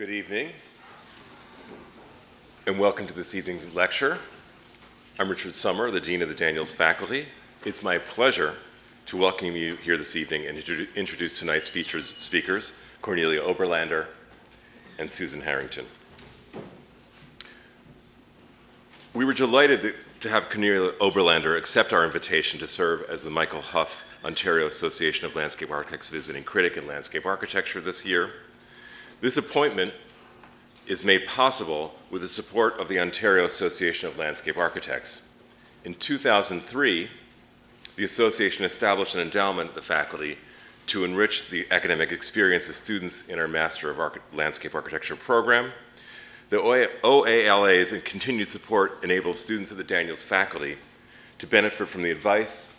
Good evening, and welcome to this evening's lecture. I'm Richard Sommer, the Dean of the Daniels Faculty. It's my pleasure to welcome you here this evening and introduce tonight's featured speakers, Cornelia Oberlander and Susan Herrington. We were delighted to have Cornelia Oberlander accept our invitation to serve as the Michael Hough Ontario Association of Landscape Architects Visiting Critic in Landscape Architecture this year. This appointment is made possible with the support of the Ontario Association of Landscape Architects. In 2003, the association established an endowment at the faculty to enrich the academic experience of students in our Master of Landscape Architecture program. The OALA's and continued support enables students of the Daniels faculty to benefit from the advice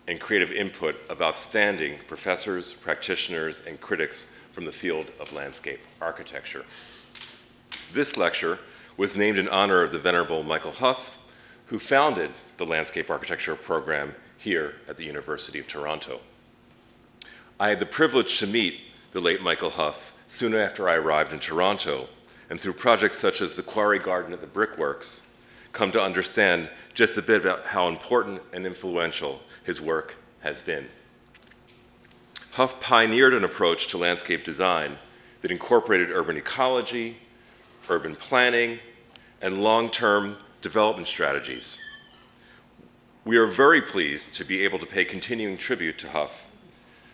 and creative input of outstanding professors, practitioners, and critics from the field of landscape architecture. This lecture was named in honor of the Venerable Michael Hough, who founded the landscape architecture program here at the University of Toronto. I had the privilege to meet the late Michael Hough soon after I arrived in Toronto, and through projects such as the Quarry Garden at the Brickworks, come to understand just a bit about how important and influential his work has been. Hough pioneered an approach to landscape design that incorporated urban ecology, urban planning, and long-term development strategies. We are very pleased to be able to pay continuing tribute to Hough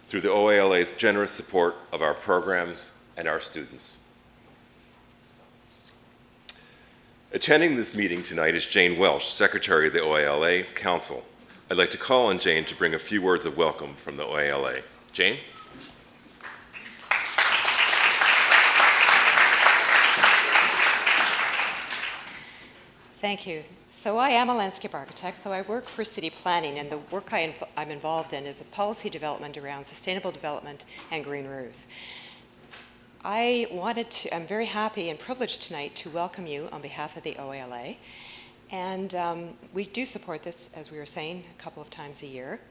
through the OALA's generous support of our programs and our students. Attending this meeting tonight is Jane Welsh, Secretary of the OALA Council. I'd like to call on Jane to bring a few words of welcome from the OALA. Jane? Thank you. So I am a landscape architect, though I work for city planning, and the work I'm involved in is a policy development around sustainable development and green roofs. I'm very happy and privileged tonight to welcome you on behalf of the OALA. And we do support this, as we were saying, a couple of times a year.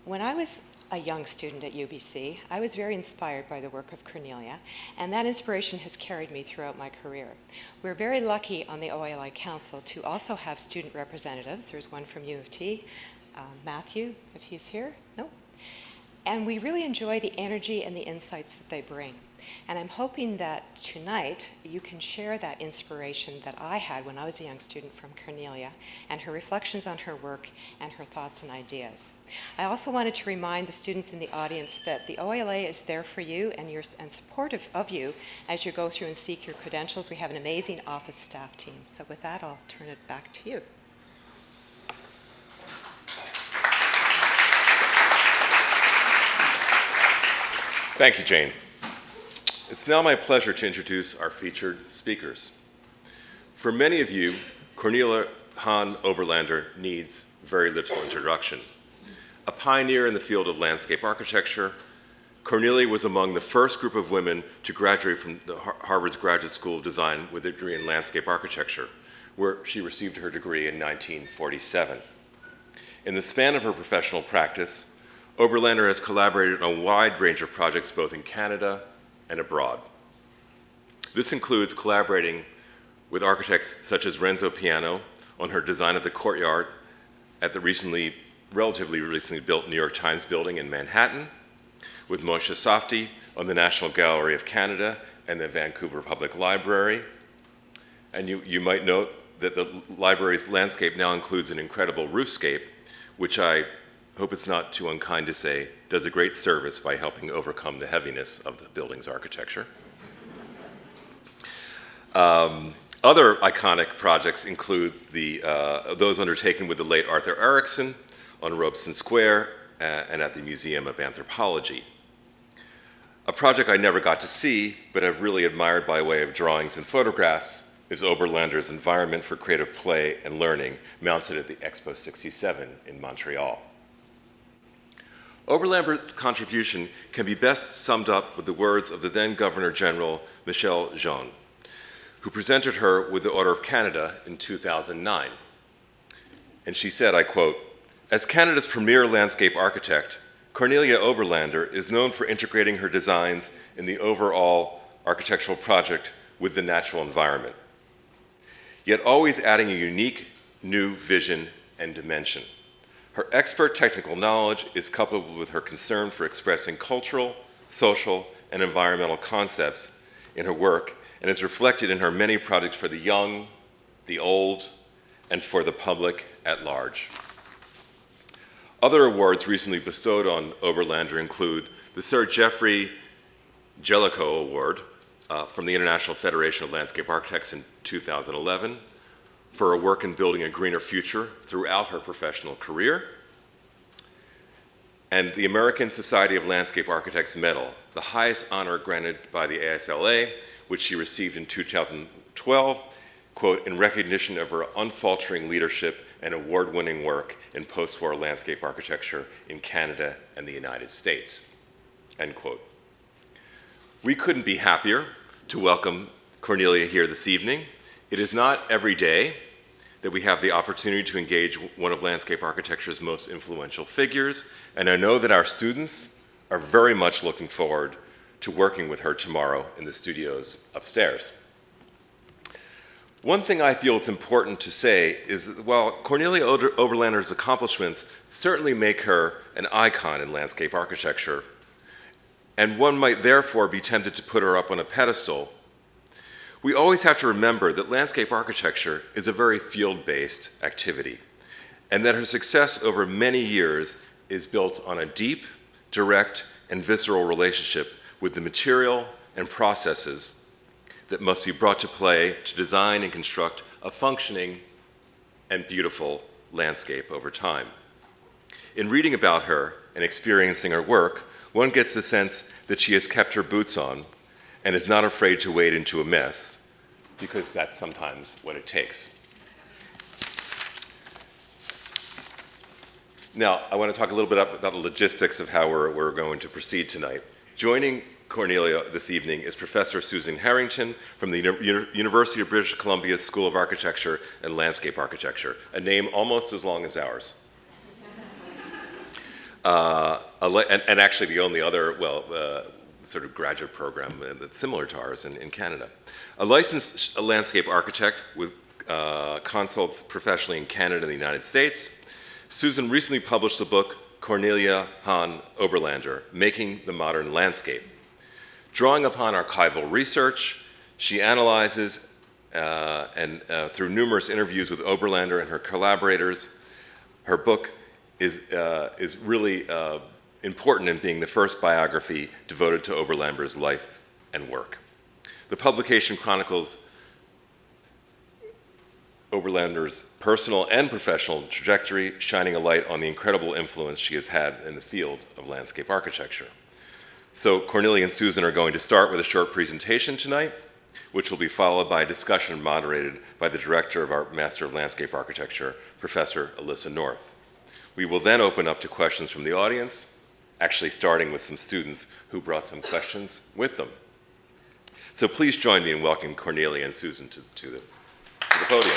When I was a young student at UBC, I was very inspired by the work of Cornelia, and that inspiration has carried me throughout my career. We're very lucky on the OALA Council to also have student representatives. There's one from U of T, Matthew, if he's here. No? And we really enjoy the energy and the insights that they bring. And I'm hoping that tonight you can share that inspiration that I had when I was a young student from Cornelia and her reflections on her work and her thoughts and ideas. I also wanted to remind the students in the audience that the OALA is there for you and supportive of you as you go through and seek your credentials. We have an amazing office staff team. So with that, I'll turn it back to you. Thank you, Jane. It's now my pleasure to introduce our featured speakers. For many of you, Cornelia Hahn Oberlander needs very little introduction. A pioneer in the field of landscape architecture, Cornelia was among the first group of women to graduate from Harvard's Graduate School of Design with a degree in landscape architecture, where she received her degree in 1947. In the span of her professional practice, Oberlander has collaborated on a wide range of projects both in Canada and abroad. This includes collaborating with architects such as Renzo Piano on her design of the courtyard at the relatively recently built New York Times building in Manhattan, with Moshe Safdie on the National Gallery of Canada and the Vancouver Public Library. And you might note that the library's landscape now includes an incredible roofscape, which I hope it's not too unkind to say, does a great service by helping overcome the heaviness of the building's architecture. Other iconic projects include those undertaken with the late Arthur Erickson on Robeson Square and at the Museum of Anthropology. A project I never got to see, but I've really admired by way of drawings and photographs, is Oberlander's Environment for Creative Play and Learning, mounted at the Expo 67 in Montreal. Oberlander's contribution can be best summed up with the words of the then Governor General Michel Jean, who presented her with the Order of Canada in 2009. And she said, I quote, "As Canada's premier landscape architect, Cornelia Oberlander is known for integrating her designs in the overall architectural project with the natural environment, yet always adding a unique new vision and dimension. Her expert technical knowledge is coupled with her concern for expressing cultural, social, and environmental concepts in her work, and is reflected in her many projects for the young, the old, and for the public at large. Other awards recently bestowed on Oberlander include the Sir Geoffrey Jellicoe Award from the International Federation of Landscape Architects in 2011 for her work in building a greener future throughout her professional career, and the American Society of Landscape Architects Medal, the highest honor granted by the ASLA, which she received in 2012, quote, in recognition of her unfaltering leadership and award-winning work in post-war landscape architecture in Canada and the United States, end quote. We couldn't be happier to welcome Cornelia here this evening. It is not every day that we have the opportunity to engage one of landscape architecture's most influential figures, and I know that our students are very much looking forward to working with her tomorrow in the studios upstairs. One thing I feel it's important to say is that while Cornelia Oberlander's accomplishments certainly make her an icon in landscape architecture, and one might therefore be tempted to put her up on a pedestal, we always have to remember that landscape architecture is a very field-based activity, and that her success over many years is built on a deep, direct, and visceral relationship with the material and processes that must be brought to play to design and construct a functioning and beautiful landscape over time. In reading about her and experiencing her work, one gets the sense that she has kept her boots on and is not afraid to wade into a mess, because that's sometimes what it takes. Now, I want to talk a little bit about the logistics of how we're going to proceed tonight. Joining Cornelia this evening is Professor Susan Herrington from the University of British Columbia's School of Architecture and Landscape Architecture, a name almost as long as ours. And actually the only other, sort of graduate program that's similar to ours in Canada. A licensed landscape architect with consults professionally in Canada and the United States, Susan recently published the book Cornelia Hahn Oberlander, Making the Modern Landscape. Drawing upon archival research, she analyzes through numerous interviews with Oberlander and her collaborators, her book is really important in being the first biography devoted to Oberlander's life and work. The publication chronicles Oberlander's personal and professional trajectory, shining a light on the incredible influence she has had in the field of landscape architecture. So Cornelia and Susan are going to start with a short presentation tonight, which will be followed by a discussion moderated by the director of our Master of Landscape Architecture, Professor Alissa North. We will then open up to questions from the audience, actually starting with some students who brought some questions with them. So please join me in welcoming Cornelia and Susan to the podium.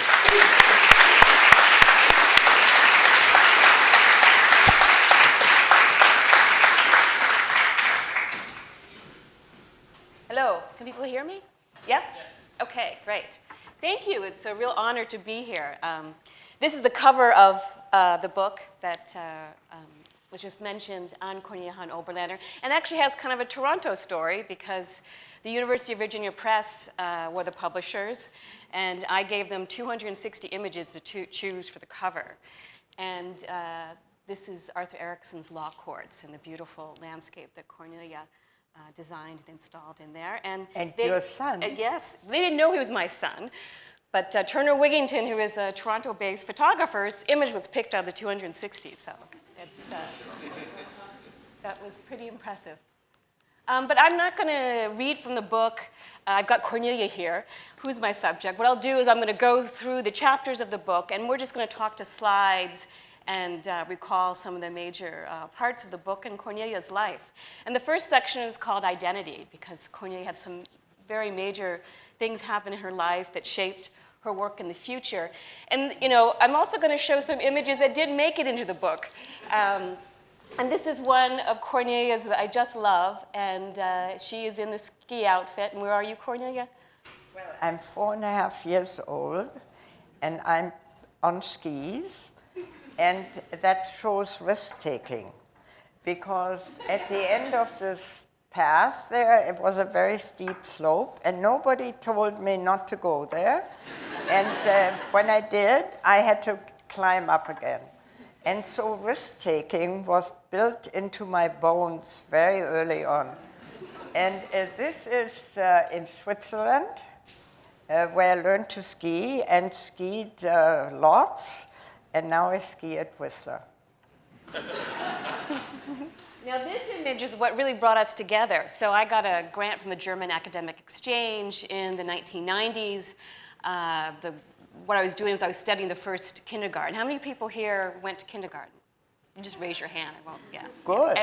Hello, can people hear me? Yep? Yes. Okay, great. Thank you, it's a real honor to be here. This is the cover of the book that was just mentioned on Cornelia Hahn Oberlander, and actually has kind of a Toronto story because the University of Virginia Press were the publishers, and I gave them 260 images to choose for the cover. And this is Arthur Erickson's law courts and the beautiful landscape that Cornelia designed and installed in there. And your son. Yes, they didn't know he was my son. But Turner Wigington, who is a Toronto-based photographer's image was picked out of the 260, so it's, that was pretty impressive. But I'm not going to read from the book. I've got Cornelia here, who's my subject. What I'll do is I'm going to go through the chapters of the book, and we're just going to talk to slides and recall some of the major parts of the book and Cornelia's life. And the first section is called Identity, because Cornelia had some very major things happen in her life that shaped her work in the future. And I'm also going to show some images that didn't make it into the book. And this is one of Cornelia's that I just love, and she is in the ski outfit. And where are you, Cornelia? Well, I'm 4.5 years old, and I'm on skis, and that shows risk-taking, because at the end of this path there, it was a very steep slope, and nobody told me not to go there. And when I did, I had to climb up again. And so risk-taking was built into my bones very early on. And this is in Switzerland, where I learned to ski and skied lots, and now I ski at Whistler. Now, this image is what really brought us together. So I got a grant from the German Academic Exchange in the 1990s. What I was doing was I was studying the first kindergarten. How many people here went to kindergarten? You just raise your hand. I won't, yeah. Good.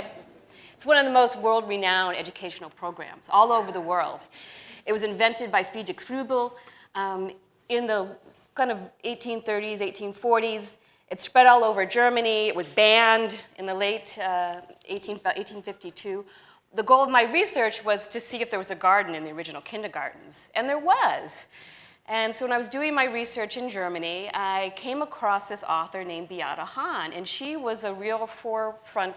It's one of the most world-renowned educational programs all over the world. It was invented by Friedrich Fröbel in the kind of 1830s, 1840s. It spread all over Germany. It was banned in the late 1852. The goal of my research was to see if there was a garden in the original kindergartens, and there was. And so when I was doing my research in Germany, I came across this author named Beate Hahn, and she was a real forefront,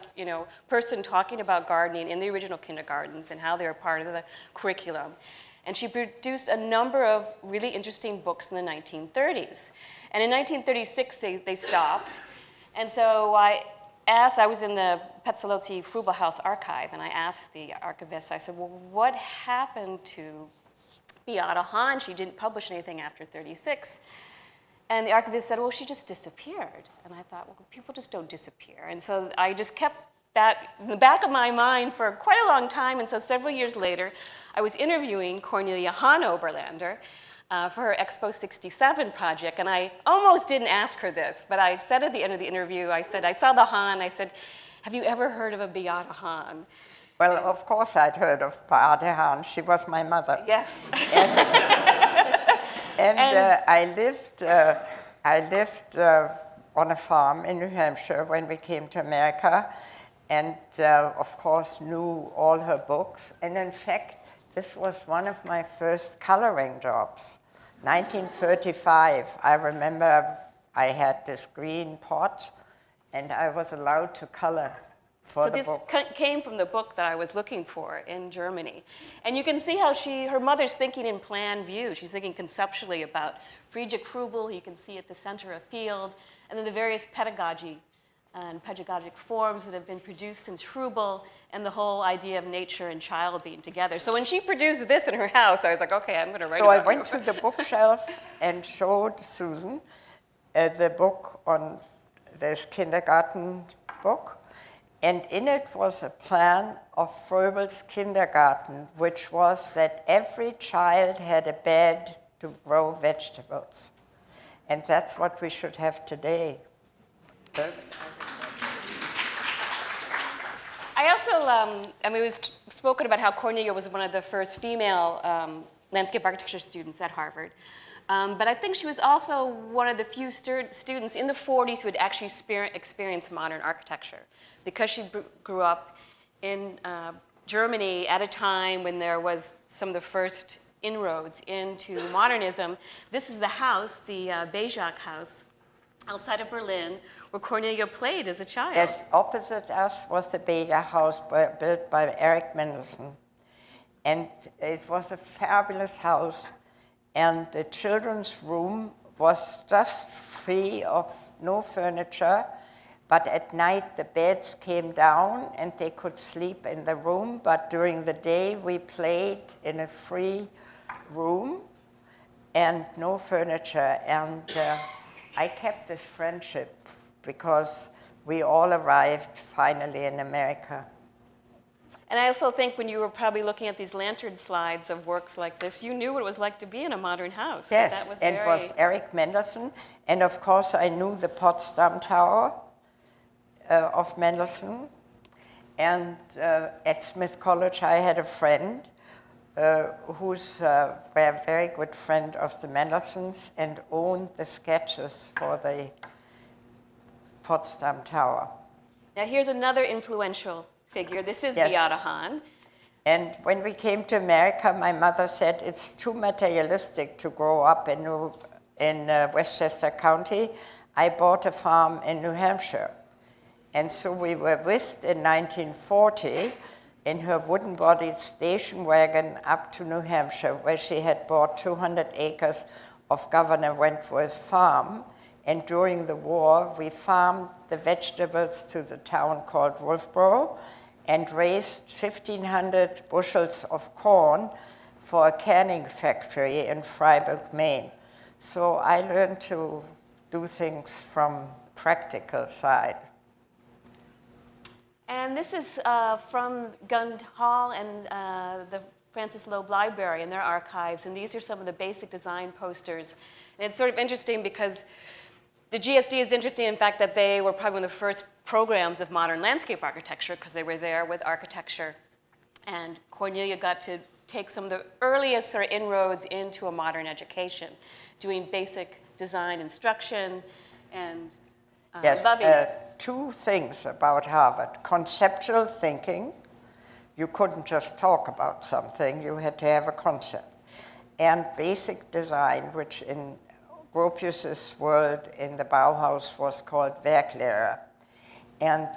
person talking about gardening in the original kindergartens and how they were part of the curriculum. And she produced a number of really interesting books in the 1930s. And in 1936, they stopped. And so I was in the Petzolozzi Fröbel House archive, and I asked the archivist, I said, well, what happened to Beate Hahn? She didn't publish anything after 36. And the archivist said, well, she just disappeared. And I thought, well, people just don't disappear. And so I just kept that in the back of my mind for quite a long time. And so several years later, I was interviewing Cornelia Hahn Oberlander for her Expo 67 project. And I almost didn't ask her this, but I said at the end of the interview, I said, I saw the Hahn. I said, have you ever heard of a Beate Hahn? Well, of course I'd heard of Beate Hahn. She was my mother. Yes. And I lived on a farm in New Hampshire when we came to America, and of course knew all her books. And in fact, this was one of my first coloring jobs. 1935, I remember I had this green pot, and I was allowed to color for the book. So this came from the book that I was looking for in Germany. And you can see how her mother's thinking in plan view. She's thinking conceptually about Friedrich Fröbel, you can see at the center of field, and then the various pedagogy and pedagogic forms that have been produced since Fröbel, and the whole idea of nature and child being together. So when she produced this in her house, I was like, okay, I'm going to write about it. So I went to the bookshelf and showed Susan the book on this kindergarten book. And in it was a plan of Fröbel's kindergarten, which was that every child had a bed to grow vegetables. And that's what we should have today. I also, it was spoken about how Cornelia was one of the first female landscape architecture students at Harvard. But I think she was also one of the few students in the 40s who had actually experienced modern architecture, because she grew up in Germany at a time when there was some of the first inroads into modernism. This is the house, the Bejac house, outside of Berlin, where Cornelia played as a child. Yes, opposite us was the Bejac house built by Eric Mendelsohn. And it was a fabulous house. And the children's room was just free of no furniture, but at night the beds came down and they could sleep in the room, but during the day we played in a free room and no furniture. And I kept this friendship because we all arrived finally in America. And I also think when you were probably looking at these lantern slides of works like this, you knew what it was like to be in a modern house. Yes, that was and it was Eric Mendelsohn. And of course I knew the Potsdam Tower of Mendelsohn. And at Smith College I had a friend who's a very good friend of the Mendelssohns and owned the sketches for the Potsdam Tower. Now here's another influential figure. This is Yes. Beata Hahn. And when we came to America, my mother said it's too materialistic to grow up in Westchester County. I bought a farm in New Hampshire. And so we were whisked in 1940 in her wooden-bodied station wagon up to New Hampshire, where she had bought 200 acres of Governor Wentworth's farm. And during the war, we farmed the vegetables to the town called Wolfboro and raised 1,500 bushels of corn for a canning factory in Freiburg, Maine. So I learned to do things from practical side. And this is from Gund Hall and the Francis Loeb Library and their archives. And these are some of the basic design posters. And it's sort of interesting because the GSD is interesting in fact that they were probably one of the first programs of modern landscape architecture because they were there with architecture. And Cornelia got to take some of the earliest sort of inroads into a modern education, doing basic design instruction and Yes, loving two things about Harvard. Conceptual thinking, you couldn't just talk about something, you had to have a concept. And basic design, which in Gropius's world in the Bauhaus was called Werklehre. And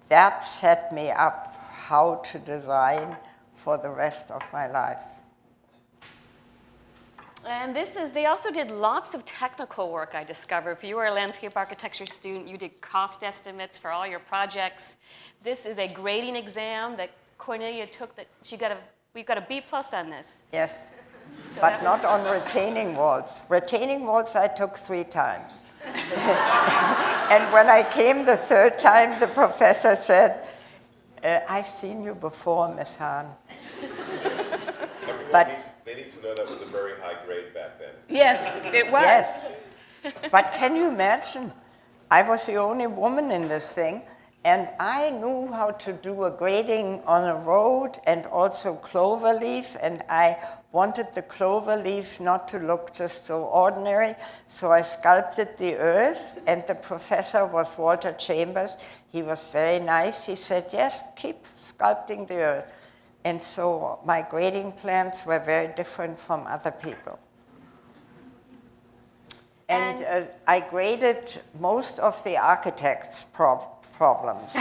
that set me up how to design for the rest of my life. And this is, they also did lots of technical work, I discovered. If you were a landscape architecture student, you did cost estimates for all your projects. This is a grading exam that Cornelia took that we got a B+ on this. Yes, So but that not on retaining walls. Retaining walls I took 3 times. And when I came the 3rd time, the professor said, I've seen you before, Miss Hahn. But They need to know that was a very high grade back then. Yes, it was. yes, but can you imagine? I was the only woman in this thing, and I knew how to do a grading on a road and also cloverleaf, and I wanted the cloverleaf not to look just so ordinary, so I sculpted the earth, and the professor was Walter Chambers. He was very nice. He said, yes, keep sculpting the earth. And so my grading plans were very different from other people. And I graded most of the architects' problems.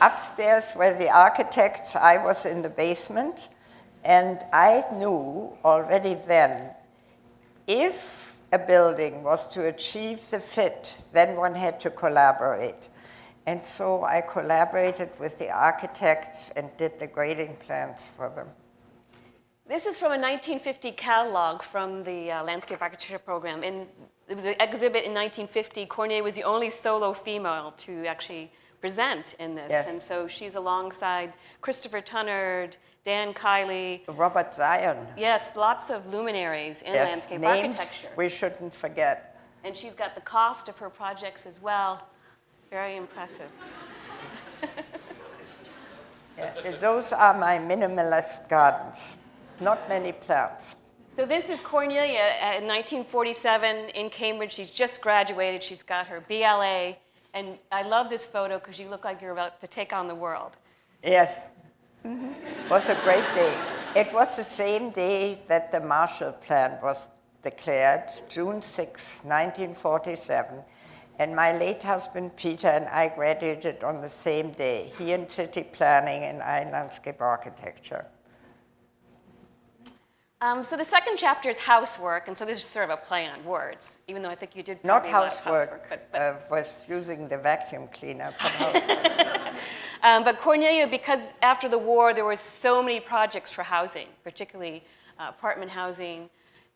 Upstairs were the architects, I was in the basement, and I knew already then, if a building was to achieve the fit, then one had to collaborate. And so I collaborated with the architects and did the grading plans for them. This is from a 1950 catalog from the landscape architecture program. And it was an exhibit in 1950. Cornelia was the only solo female to actually present in this. Yes. And so she's alongside Christopher Tunnard, Dan Kiley. Robert Zion. Yes, lots of luminaries in Yes, landscape names architecture. we shouldn't forget. And she's got the cost of her projects as well. Very impressive. Yeah, those are my minimalist gardens. Not many plants. So this is Cornelia in 1947 in Cambridge. She's just graduated. She's got her BLA. And I love this photo because you look like you're about to take on the world. Yes. It was a great day. It was the same day that the Marshall Plan was declared, June 6, 1947. And my late husband, Peter, and I graduated on the same day. He in city planning and I in landscape architecture. So the second chapter is housework, and so this is sort of a play on words, even though I think you did Not probably a lot of housework, but was using the vacuum cleaner for housework. but Cornelia, because after the war there were so many projects for housing, particularly apartment housing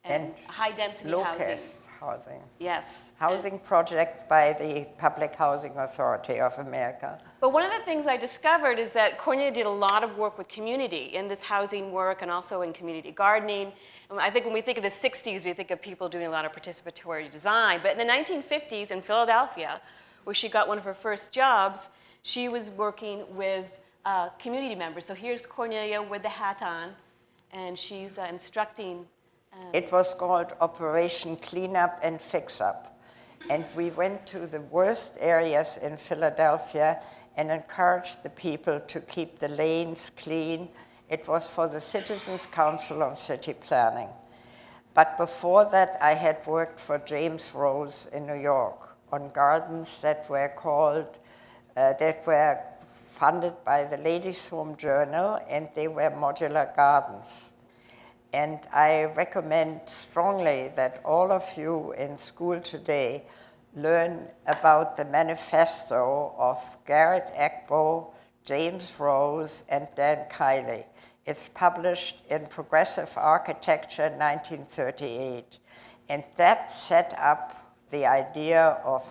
and high-density housing. low-caste housing. Yes. Housing project by the Public Housing Authority of America. But one of the things I discovered is that Cornelia did a lot of work with community in this housing work and also in community gardening. And I think when we think of the 60s, we think of people doing a lot of participatory design. But in the 1950s in Philadelphia, where she got one of her first jobs, she was working with community members. So here's Cornelia with the hat on, and she's instructing. It was called Operation Cleanup and Fix Up. And we went to the worst areas in Philadelphia and encouraged the people to keep the lanes clean. It was for the Citizens Council on City Planning. But before that, I had worked for James Rose in New York on gardens that were funded by the Ladies' Home Journal, and they were modular gardens. And I recommend strongly that all of you in school today learn about the manifesto of Garrett Egbo, James Rose, and Dan Kiley. It's published in Progressive Architecture 1938. And that set up the idea of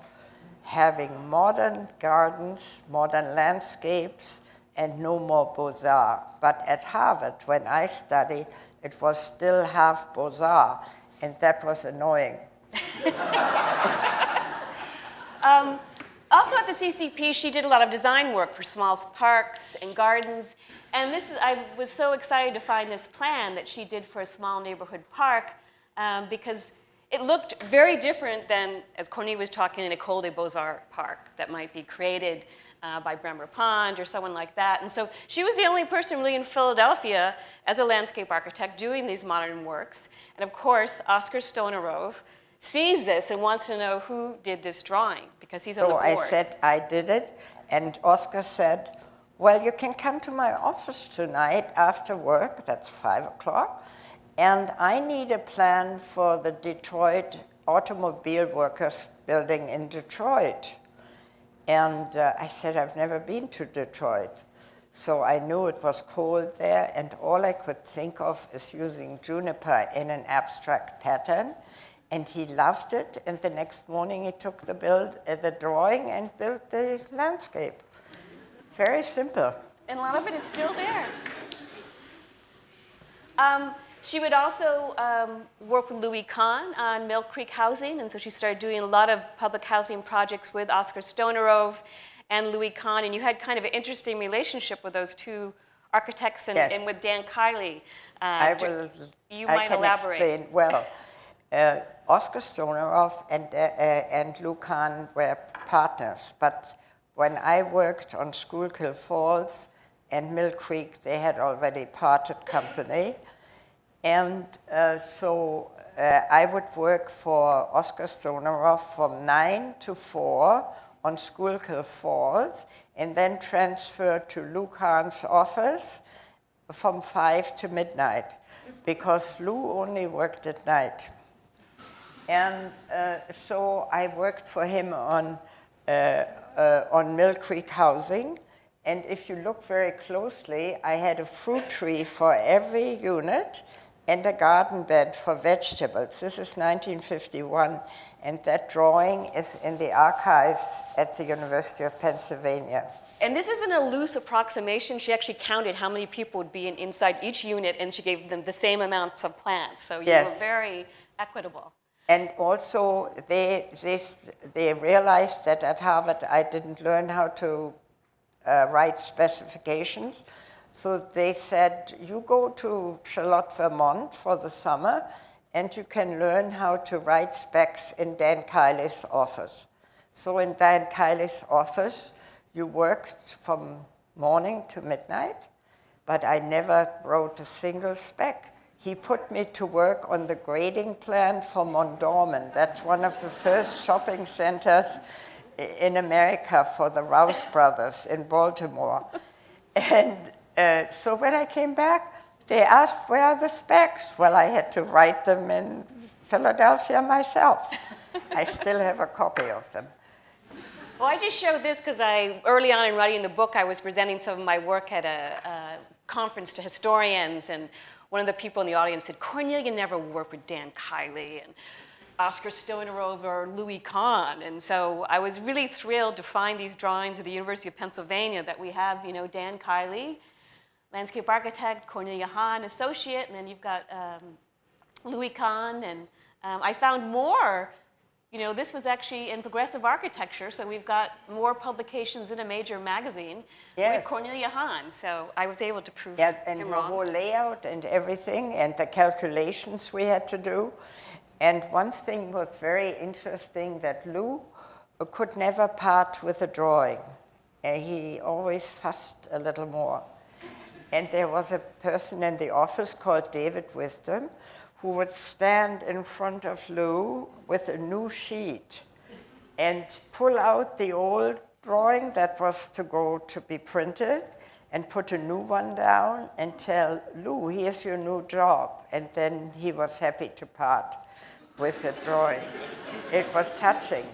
having modern gardens, modern landscapes, and no more Beaux-Arts. But at Harvard, when I studied, it was still half Beaux-Arts, and that was annoying. Also at the CCP, she did a lot of design work for small parks and gardens. And I was so excited to find this plan that she did for a small neighborhood park because it looked very different than, as Cornelia was talking, an École des Beaux-Arts park that might be created by Bremer Pond or someone like that. And so she was the only person really in Philadelphia as a landscape architect doing these modern works. And of course, Oskar Stonerov sees this and wants to know who did this drawing because he's on the board. So I said I did it, and Oskar said, well, you can come to my office tonight after work, that's 5 o'clock, and I need a plan for the Detroit Automobile Workers building in Detroit. And I said, I've never been to Detroit. So I knew it was cold there, and all I could think of is using juniper in an abstract pattern. And he loved it, and the next morning he took the drawing and built the landscape. Very simple. And a lot of it is still there. She would also work with Louis Kahn on Mill Creek housing, and so she started doing a lot of public housing projects with Oskar Stonerov and Louis Kahn, and you had kind of an interesting relationship with those two architects and, yes. and with Dan Kiley. I might can elaborate. Explain. Well, Oskar Stonerov and Lou Kahn were partners, but when I worked on Schuylkill Falls and Mill Creek, they had already parted company. And so I would work for Oskar Stonerov from 9 to 4 on Schuylkill Falls, and then transfer to Lou Kahn's office from 5 to midnight, because Lou only worked at night. And so I worked for him on Mill Creek housing. And if you look very closely, I had a fruit tree for every unit and a garden bed for vegetables. This is 1951, and that drawing is in the archives at the University of Pennsylvania. And this isn't a loose approximation. She actually counted how many people would be inside each unit, and she gave them the same amounts of plants. So you yes. were very equitable. And also, they realized that at Harvard I didn't learn how to write specifications. So they said, you go to Charlotte, Vermont for the summer, and you can learn how to write specs in Dan Kiley's office. So in Dan Kiley's office, you worked from morning to midnight, but I never wrote a single spec. He put me to work on the grading plan for Mondawmin. That's one of the first shopping centers in America for the Rouse brothers in Baltimore. And so when I came back, they asked, where are the specs? Well, I had to write them in Philadelphia myself. I still have a copy of them. Well, I just showed this because early on in writing the book, I was presenting some of my work at a conference to historians, and one of the people in the audience said, Cornelia never worked with Dan Kiley and Oskar Stonerov or Louis Kahn. And so I was really thrilled to find these drawings at the University of Pennsylvania that we have, Dan Kiley, landscape architect, Cornelia Hahn, associate, and then you've got Louis Kahn. And I found more. This was actually in progressive architecture, so we've got more publications in a major magazine with Cornelia Hahn. So I was able to prove and him the wrong. whole layout and everything, and the calculations we had to do. And one thing was very interesting, that Lou could never part with a drawing. He always fussed a little more. And there was a person in the office called David Wisdom who would stand in front of Lou with a new sheet and pull out the old drawing that was to go to be printed and put a new one down and tell Lou, here's your new job. And then he was happy to part with the drawing. It was touching.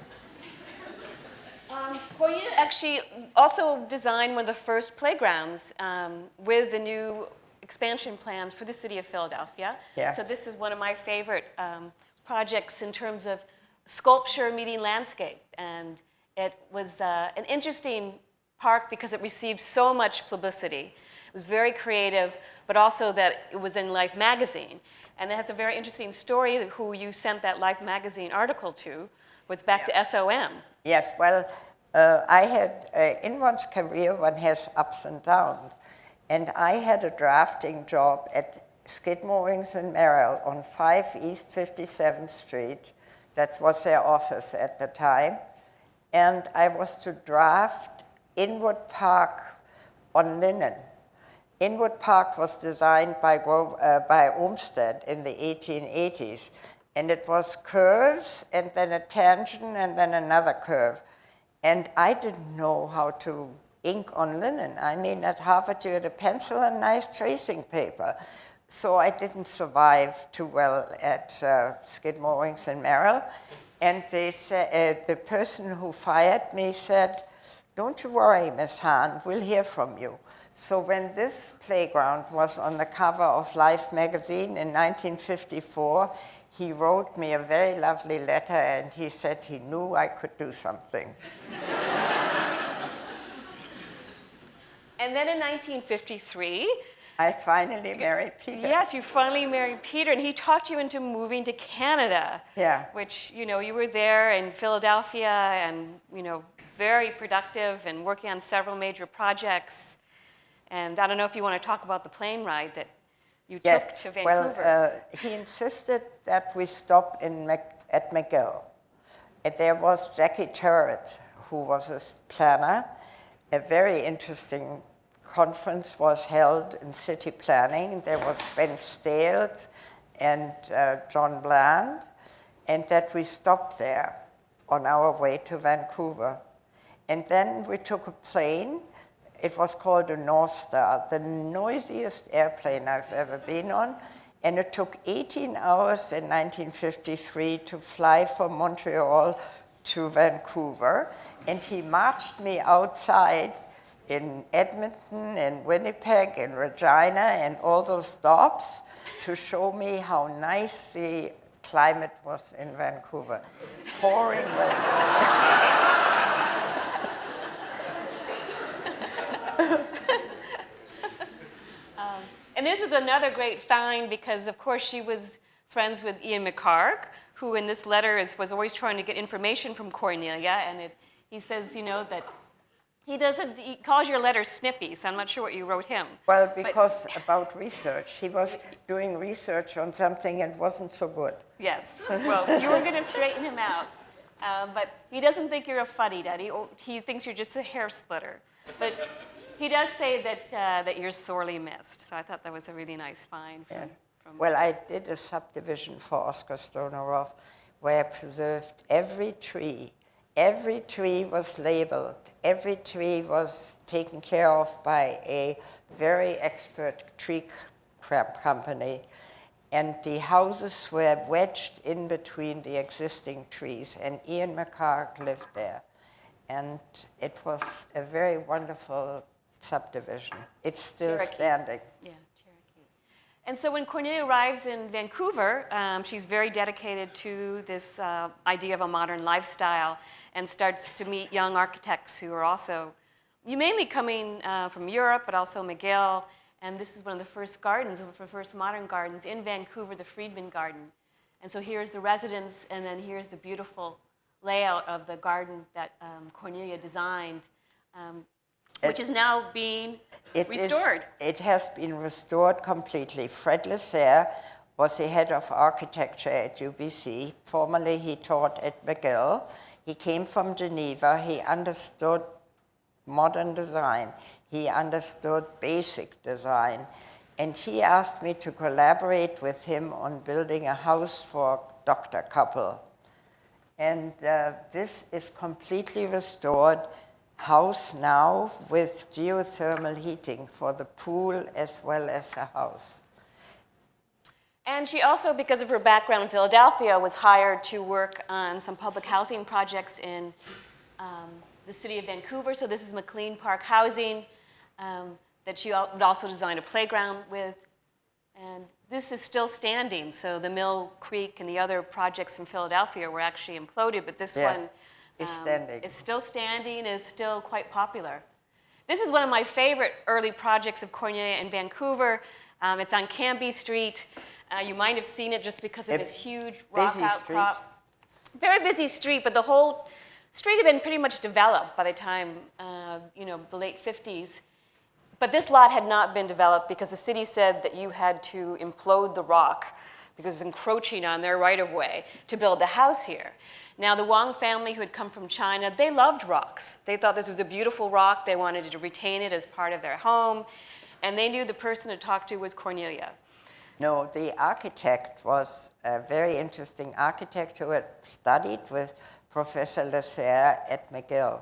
Cornelia actually also designed one of the first playgrounds with the new expansion plans for the city of Philadelphia. Yeah. So this is one of my favorite projects in terms of sculpture meeting landscape. And it was an interesting park because it received so much publicity. It was very creative, but also that it was in Life magazine. And it has a very interesting story who you sent that Life magazine article to, was back to SOM. Yes, well, I had, in one's career, one has ups and downs. And I had a drafting job at Skid Moorings in Merrill on 5 East 57th Street. That was their office at the time. And I was to draft Inwood Park on linen. Inwood Park was designed by Olmsted in the 1880s. And it was curves, and then a tangent, and then another curve. And I didn't know how to ink on linen. I mean, at Harvard, you had a pencil and nice tracing paper. So I didn't survive too well at Skid Moorings in Merrill. And they said, the person who fired me said, "Don't you worry, Miss Hahn, we'll hear from you." So when this playground was on the cover of Life magazine in 1954, he wrote me a very lovely letter, and he said he knew I could do something. And then in 1953, I finally married Peter. yes, you finally married Peter, and he talked you into moving to Canada. Yeah. Which, you know, you were there in Philadelphia and, you know, very productive and working on several major projects. And I don't know if you want to talk about the plane ride that you took to Vancouver. Well, he insisted that we stop at McGill. And there was Jackie Turrett, who was a planner. A very interesting conference was held in city planning. There was Ben Stales and John Bland, and that we stopped there on our way to Vancouver. And then we took a plane. It was called a North Star, the noisiest airplane I've ever been on. And it took 18 hours in 1953 to fly from Montreal to Vancouver. And he marched me outside in Edmonton and Winnipeg and Regina and all those stops to show me how nice the climate was in Vancouver. Pouring rain. And this is another great find because, of course, she was friends with Ian McHarg, who in this letter was always trying to get information from Cornelia. And he says, you know, that he calls your letter snippy, so I'm not sure what you wrote him. Well, because about research. He was doing research on something and wasn't so good. Yes. Well, you were going to straighten him out. But he doesn't think you're a fuddy-duddy. He thinks you're just a hair splitter. But he does say that you're sorely missed. So I thought that was a really nice find. Well, I did a subdivision for Oscar Stoneroff where I preserved every tree. Every tree was labeled. Every tree was taken care of by a very expert tree company. And the houses were wedged in between the existing trees, and Ian McHarg lived there. And it was a very wonderful subdivision. It's still Cherokee. standing. Yeah, Cherokee. And so when Cornelia arrives in Vancouver, she's very dedicated to this idea of a modern lifestyle and starts to meet young architects who are also mainly coming from Europe, but also McGill. And this is one of the first gardens, one of the first modern gardens in Vancouver, the Friedman Garden. And so here's the residence, and then here's the beautiful layout of the garden that Cornelia designed, which is now being restored. It has been restored completely. Fred Lasserre was the head of architecture at UBC. Formerly, he taught at McGill. He came from Geneva. He understood modern design. He understood basic design. And he asked me to collaborate with him on building a house for Dr. couple. And this is completely restored house now with geothermal heating for the pool as well as the house. And she also, because of her background in Philadelphia, was hired to work on some public housing projects in the city of Vancouver. So this is McLean Park Housing that she would also design a playground with. And this is still standing. So the Mill Creek and the other projects in Philadelphia were actually imploded, but this one is standing. It's still standing, is still quite popular. This is one of my favorite early projects of Cornelia in Vancouver. It's on Cambie Street. You might have seen it just because of this huge rock outcrop. Very busy street, but the whole street had been pretty much developed by the time, the late 50s. But this lot had not been developed because the city said that you had to implode the rock because it was encroaching on their right-of-way to build the house here. Now, the Wang family, who had come from China, they loved rocks. They thought this was a beautiful rock. They wanted to retain it as part of their home. And they knew the person to talk to was Cornelia. No, the architect was a very interesting architect who had studied with Professor Alissa at McGill.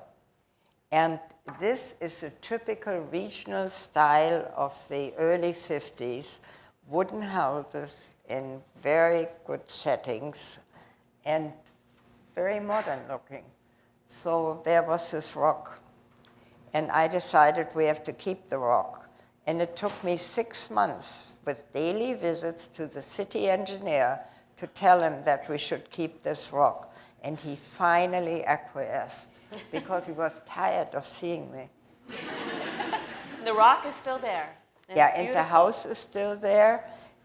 And this is a typical regional style of the early 50s, wooden houses in very good settings and very modern looking. So there was this rock. And I decided we have to keep the rock. And it took me 6 months with daily visits to the city engineer to tell him that we should keep this rock. And he finally acquiesced because he was tired of seeing me. The rock is still there. And the house is still there,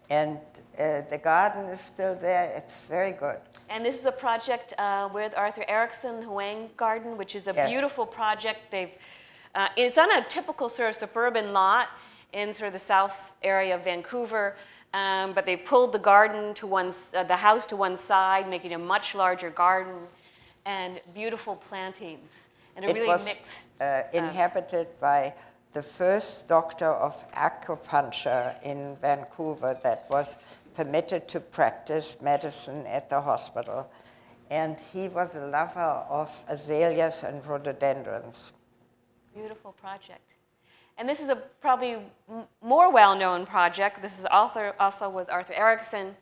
and the garden is still there. It's very good. And this is a project with Arthur Erickson, Huang Garden, which is a beautiful project. It's on a typical sort of suburban lot in sort of the south area of Vancouver, but they pulled the garden to the house to one side, making a much larger garden, and beautiful plantings, and It was inhabited by the first doctor of acupuncture in Vancouver that was permitted to practice medicine at the hospital. And he was a lover of azaleas and rhododendrons. Beautiful project. And this is a probably more well-known project. This is also with Arthur Erickson,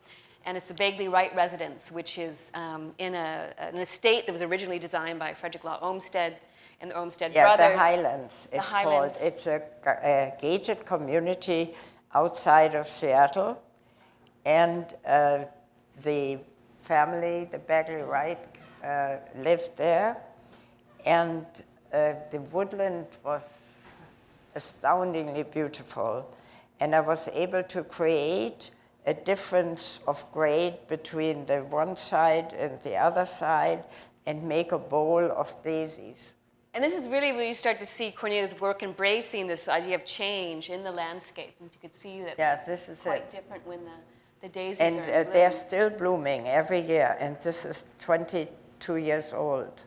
and it's the Bagley Wright residence, which is in an estate that was originally designed by Frederick Law Olmsted and the Olmsted brothers. The Highlands, it's called. It's a gated community outside of Seattle, and the family, the Bagley Wright, lived there, and the woodland was astoundingly beautiful, and I was able to create a difference of grade between the one side and the other side and make a bowl of daisies. And this is really where you start to see Cornelia's work embracing this idea of change in the landscape. And you could see that this is quite different when the daisies and are in bloom. they're still blooming every year, and this is 22 years old.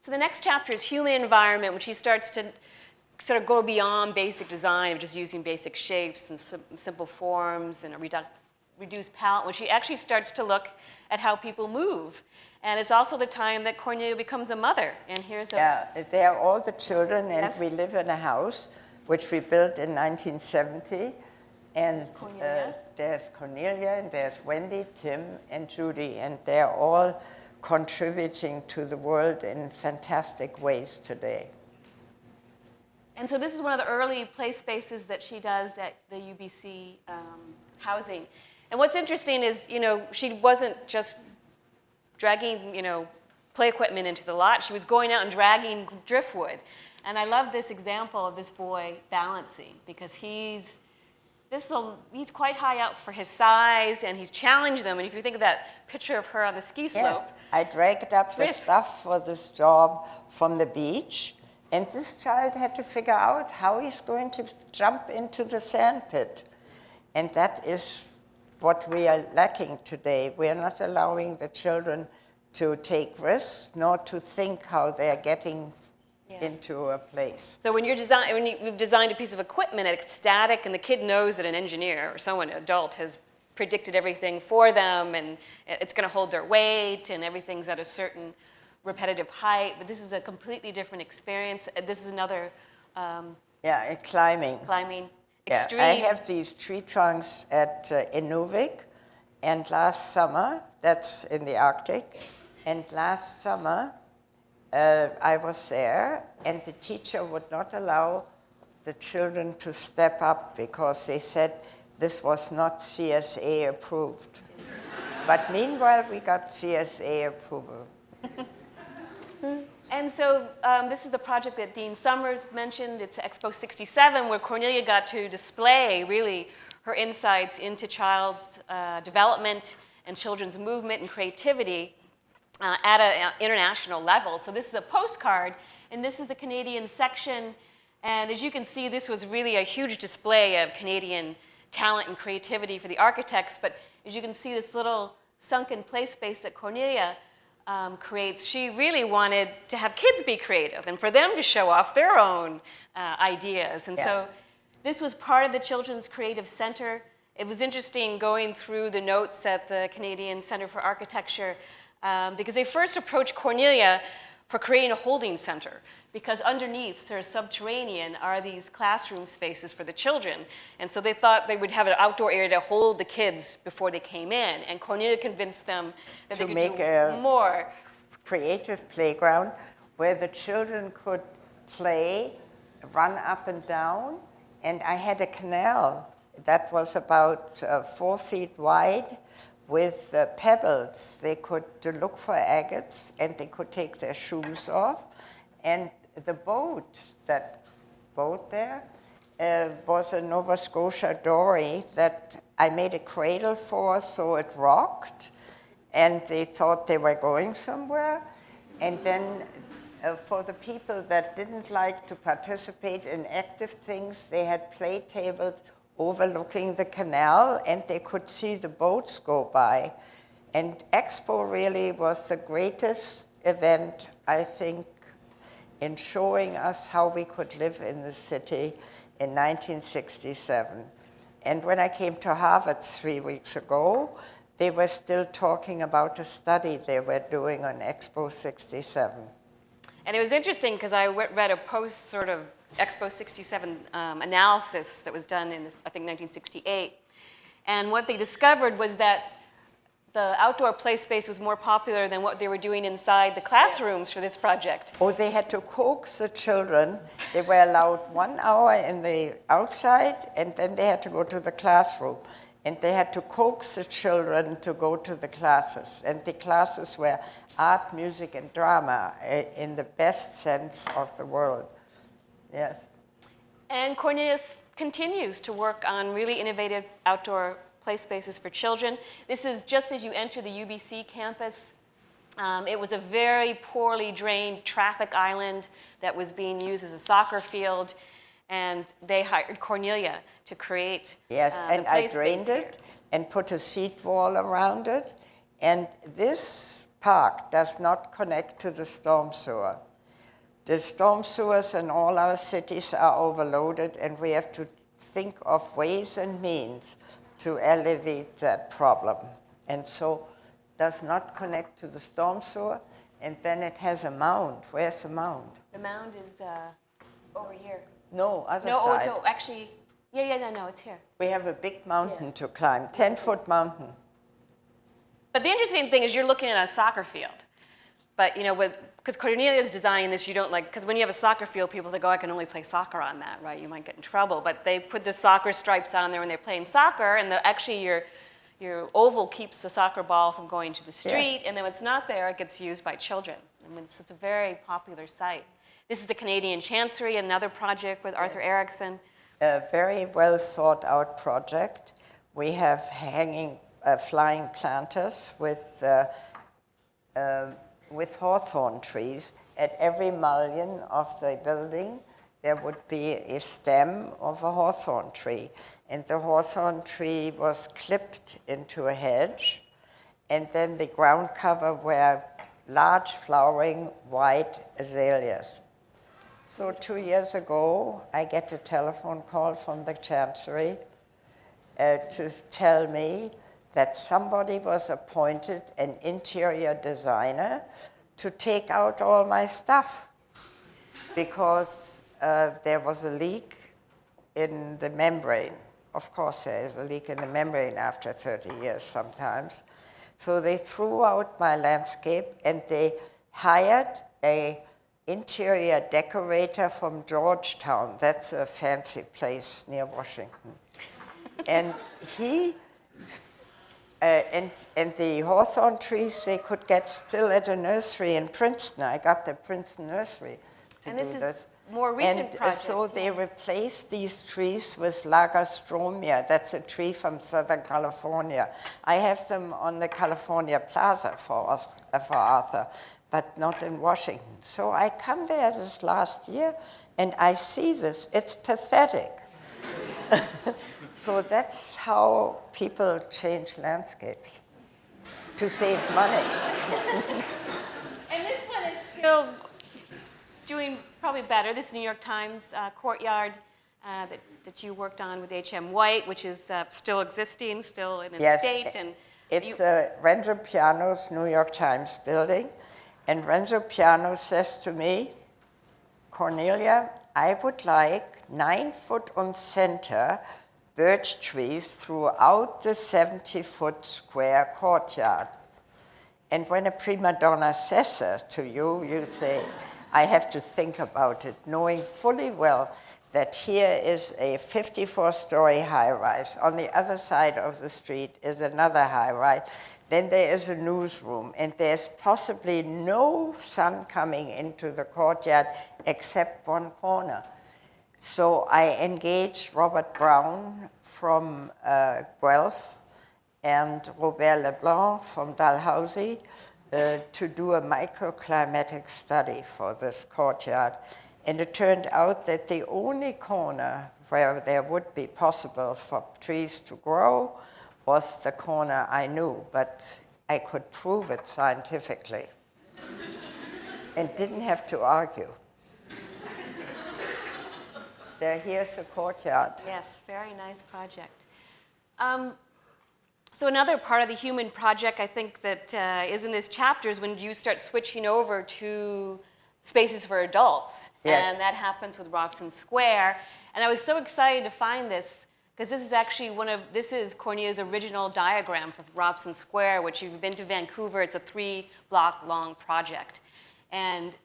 So the next chapter is human environment, which he starts to sort of go beyond basic design of just using basic shapes and simple forms and a reduced palette, which he actually starts to look at how people move. And it's also the time that Cornelia becomes a mother. And here's they are all the children, and we live in a house which we built in 1970. And there's Cornelia, and there's Wendy, Tim, and Judy, and they're all contributing to the world in fantastic ways today. And so this is one of the early play spaces that she does at the UBC housing. And what's interesting is, she wasn't just dragging, play equipment into the lot. She was going out and dragging driftwood. And I love this example of this boy balancing, because he's quite high up for his size, and he's challenged them. And if you think of that picture of her on the ski slope. I dragged up the stuff for this job from the beach, and this child had to figure out how he's going to jump into the sand pit. And that is what we are lacking today. We are not allowing the children to take risks, nor to think how they're getting into a place. So when you've designed a piece of equipment, it's static, and the kid knows that an engineer or someone, an adult, has predicted everything for them, and it's going to hold their weight, and everything's at a certain repetitive height. But this is a completely different experience. This is another Climbing. Extreme. I have these tree trunks at Inuvik, and last summer, that's in the Arctic, and last summer I was there, and the teacher would not allow the children to step up because they said this was not CSA approved. But meanwhile, we got CSA approval. And so this is the project that Dean Summers mentioned. It's Expo 67, where Cornelia got to display, really, her insights into child's development and children's movement and creativity at an international level. So this is a postcard, and this is the Canadian section. And as you can see, this was really a huge display of Canadian talent and creativity for the architects. But as you can see, this little sunken play space that Cornelia creates, she really wanted to have kids be creative and for them to show off their own ideas. And so this was part of the Children's Creative Center. It was interesting going through the notes at the Canadian Center for Architecture because they first approached Cornelia for creating a holding center, because underneath, sort of subterranean, are these classroom spaces for the children. And so they thought they would have an outdoor area to hold the kids before they came in. And Cornelia convinced them that to they could make do a more. Creative playground where the children could play, run up and down. And I had a canal that was about 4 feet wide with pebbles. They could look for agates, and they could take their shoes off. And the boat there was a Nova Scotia dory that I made a cradle for, so it rocked, and they thought they were going somewhere. And then for the people that didn't like to participate in active things, they had play tables overlooking the canal, and they could see the boats go by. And Expo really was the greatest event, I think, in showing us how we could live in the city in 1967. And when I came to Harvard 3 weeks ago, they were still talking about a study they were doing on Expo 67. And it was interesting because I read a post sort of Expo 67 analysis that was done in, I think, 1968. And what they discovered was that the outdoor play space was more popular than what they were doing inside the classrooms for this project. Oh, they had to coax the children. They were allowed 1 hour in the outside, and then they had to go to the classroom. And they had to coax the children to go to the classes. And the classes were art, music, and drama in the best sense of the word. Yes. And Cornelia continues to work on really innovative outdoor play spaces for children. This is just as you enter the UBC campus. It was a very poorly drained traffic island that was being used as a soccer field, and they hired Cornelia to create Yes, and I drained here. it and put a seat wall around it. And this park does not connect to the storm sewer. The storm sewers in all our cities are overloaded, and we have to think of ways and means to alleviate that problem. And so does not connect to the storm sewer, and then it has a mound. Where's the mound? The mound is over here. No, other No, side. oh, so actually, no, it's here. We have a big mountain to climb, 10-foot mountain. But the interesting thing is you're looking at a soccer field. But, you know, because Cornelia is designing this, you don't like, because when you have a soccer field, people think, oh, I can only play soccer on that, right? You might get in trouble. But they put the soccer stripes on there when they're playing soccer, and actually your oval keeps the soccer ball from going to the street, and then when it's not there, it gets used by children. I mean, it's a very popular site. This is the Canadian Chancery, another project with Arthur Erickson. A very well thought out project. We have hanging flying planters with hawthorn trees at every mullion of the building, there would be a stem of a hawthorn tree. And the hawthorn tree was clipped into a hedge, and then the ground cover were large flowering white azaleas. So 2 years ago, I get a telephone call from the Chancery to tell me that somebody was appointed an interior designer to take out all my stuff because there was a leak in the membrane. Of course, there is a leak in the membrane after 30 years sometimes. So they threw out my landscape and they hired an interior decorator from Georgetown. That's a fancy place near Washington. And he, and the hawthorn trees they could get still at a nursery in Princeton. I got the Princeton nursery to And do this is this. more recent And project. so they replaced these trees with Lagerstromia. That's a tree from Southern California. I have them on the California Plaza for Arthur, but not in Washington. So I come there this last year, and I see this. It's pathetic. So that's how people change landscapes, to save money. And this one is still doing probably better. This is New York Times courtyard that you worked on with H.M. White, which is still existing, still in its Yes, state. And it's Renzo Piano's New York Times building. And Renzo Piano says to me, Cornelia, I would like 9 foot on center birch trees throughout the 70-foot square courtyard. And when a prima donna says that to you, you say, I have to think about it, knowing fully well that here is a 54-story high-rise. On the other side of the street is another high-rise. Then there is a newsroom, and there's possibly no sun coming into the courtyard except one corner. So I engaged Robert Brown from Guelph and Robert Leblanc from Dalhousie to do a microclimatic study for this courtyard. And it turned out that the only corner where there would be possible for trees to grow was the corner I knew, but I could prove it scientifically and didn't have to argue. Here's the courtyard. yes, very nice project. So another part of the human project, I think, that is in this chapter is when you start switching over to spaces for adults. Yeah. And that happens with Robson Square. And I was so excited to find this, because this is actually this is Cornelia's original diagram for Robson Square, which if you've been to Vancouver, it's a 3-block long project. And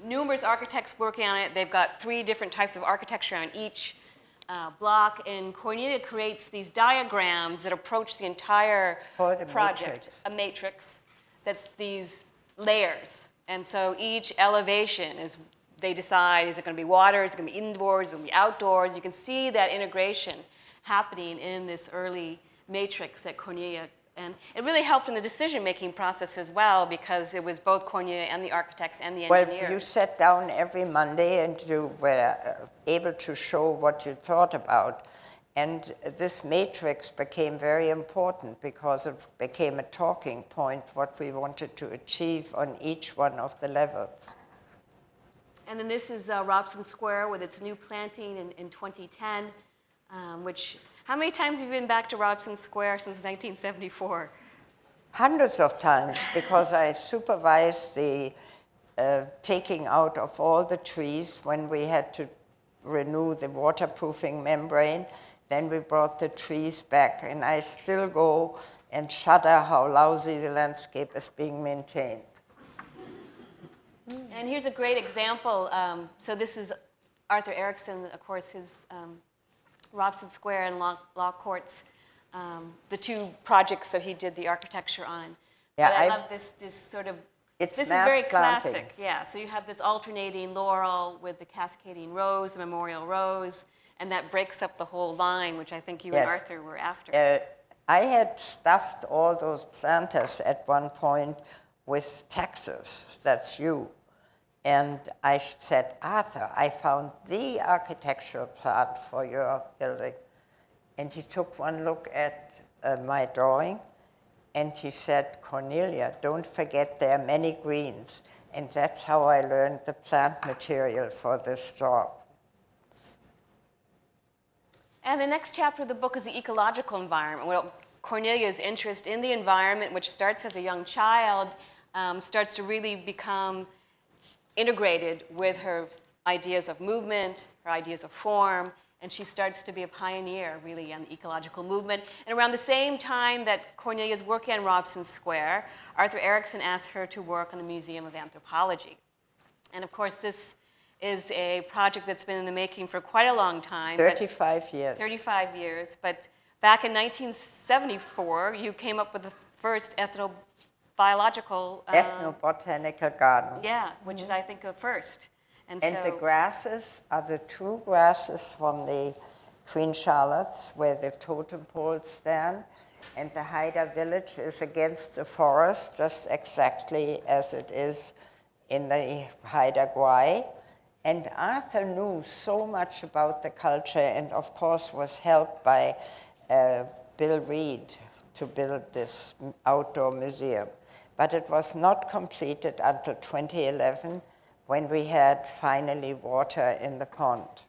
numerous architects working on it. They've got 3 different types of architecture on each block, and Cornelia creates these diagrams that approach the entire project. A matrix that's these layers. And so each elevation they decide, is it going to be water, is it going to be indoors, is it going to be outdoors? You can see that integration happening in this early matrix that Cornelia, and it really helped in the decision-making process as well, because it was both Cornelia and the architects and the engineers. Well, you sat down every Monday and you were able to show what you thought about. And this matrix became very important because it became a talking point, what we wanted to achieve on each one of the levels. And then this is Robson Square with its new planting in 2010, which, how many times have you been back to Robson Square since 1974? Hundreds of times, because I supervised the taking out of all the trees when we had to renew the waterproofing membrane. Then we brought the trees back, and I still go and shudder how lousy the landscape is being maintained. And here's a great example. So this is Arthur Erickson, of course, his Robson Square and Law Courts, the 2 projects that he did the architecture on. Yeah, but I love this sort of, it's this is mass very planting. classic. Yeah, so you have this alternating laurel with the cascading rose, the memorial rose, and that breaks up the whole line, which I think you and Arthur were after. I had stuffed all those planters at one point with taxes, that's you. And I said, Arthur, I found the architectural plan for your building. And he took one look at my drawing, and he said, Cornelia, don't forget there are many greens. And that's how I learned the plant material for this job. And the next chapter of the book is the ecological environment. Well, Cornelia's interest in the environment, which starts as a young child, starts to really become integrated with her ideas of movement, her ideas of form, and she starts to be a pioneer, really, on the ecological movement. And around the same time that Cornelia's working on Robson Square, Arthur Erickson asked her to work on the Museum of Anthropology. And of course, this is a project that's been in the making for quite a long time. 35 years. 35 years, but back in 1974, you came up with the first ethnobiological... ethnobotanical garden. Yeah, which is, I think, the first. And the grasses are the true grasses from the Queen Charlotte's, where the totem poles stand. And the Haida village is against the forest, just exactly as it is in the Haida Gwaii. And Arthur knew so much about the culture and, of course, was helped by Bill Reed to build this outdoor museum. But it was not completed until 2011, when we had finally water in the pond.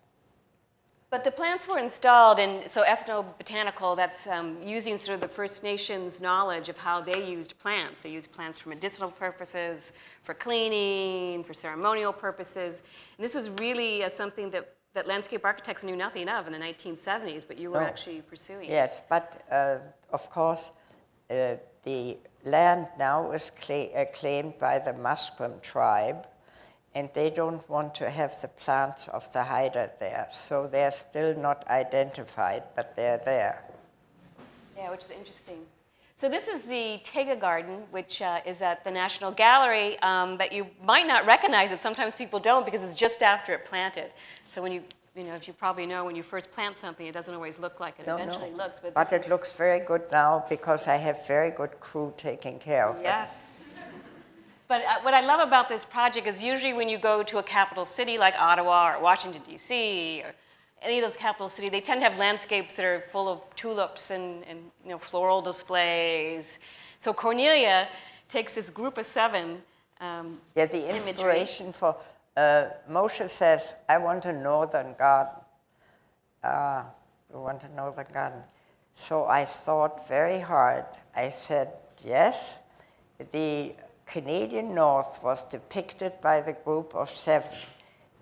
But the plants were installed, and so ethnobotanical, that's using sort of the First Nations knowledge of how they used plants. They used plants for medicinal purposes, for cleaning, for ceremonial purposes. And this was really something that landscape architects knew nothing of in the 1970s, but you were actually pursuing. Yes, but of course, the land now is claimed by the Musqueam tribe, and they don't want to have the plants of the Haida there. So they're still not identified, but they're there. Yeah, which is interesting. So this is the Tega Garden, which is at the National Gallery, that you might not recognize it. Sometimes people don't because it's just after it planted. So when you know, as you probably know, when you first plant something, it doesn't always look like it eventually looks. But it looks very good now because I have very good crew taking care of it. Yes. But what I love about this project is usually when you go to a capital city like Ottawa or Washington, D.C., or any of those capital cities, they tend to have landscapes that are full of tulips and floral displays. So Cornelia takes this group of 7 the inspiration imagery. For Moshe says, I want a northern garden. We want a northern garden. So I thought very hard. I said, yes, the Canadian North was depicted by the group of 7.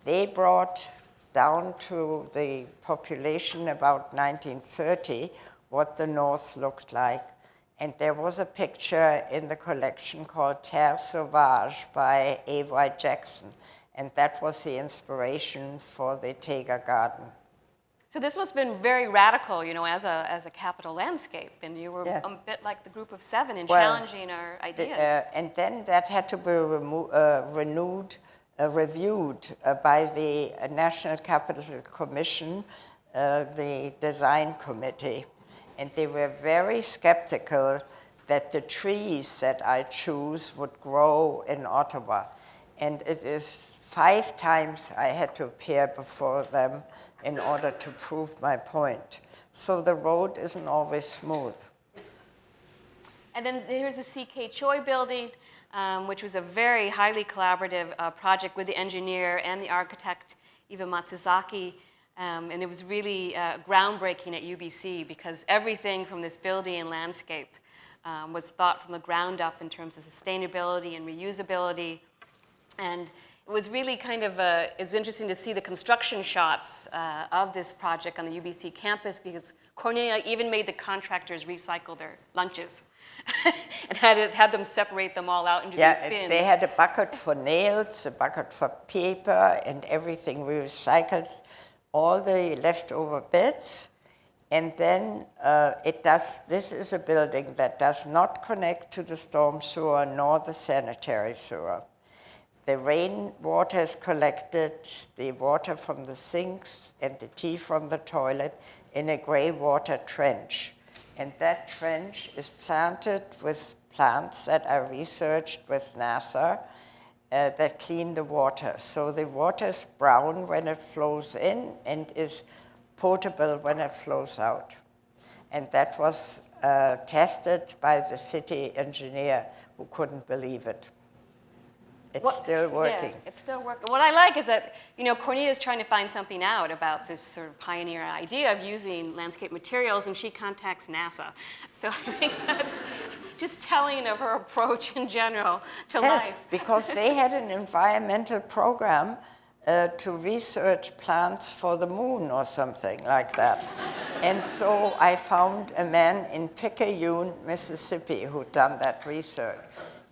They brought down to the population about 1930 what the North looked like. And there was a picture in the collection called Terre Sauvage by A.Y. Jackson. And that was the inspiration for the Tega Garden. So this has been very radical, as a capital landscape, and you were a bit like the group of 7 in challenging our ideas. And then that had to be reviewed by the National Capital Commission, the design committee. And they were very skeptical that the trees that I choose would grow in Ottawa. And it is 5 times I had to appear before them in order to prove my point. So the road isn't always smooth. And then here's the C.K. Choi building, which was a very highly collaborative project with the engineer and the architect, Eva Matsuzaki. And it was really groundbreaking at UBC because everything from this building and landscape was thought from the ground up in terms of sustainability and reusability. And it was really it was interesting to see the construction shots of this project on the UBC campus because Cornelia even made the contractors recycle their lunches and had them separate them all out into these bins. They had a bucket for nails, a bucket for paper, and everything. We recycled all the leftover bits. And then this is a building that does not connect to the storm sewer nor the sanitary sewer. The rainwater is collected, the water from the sinks and the tea from the toilet in a gray water trench. And that trench is planted with plants that I researched with NASA. that clean the water. So the water is brown when it flows in and is potable when it flows out. And that was tested by the city engineer who couldn't believe it. It's still working. Yeah, it's still working. What I like is that, Cornelia is trying to find something out about this sort of pioneer idea of using landscape materials, and she contacts NASA. So I think that's just telling of her approach in general to life. Because they had an environmental program to research plants for the moon or something like that. And so I found a man in Picayune, Mississippi, who'd done that research.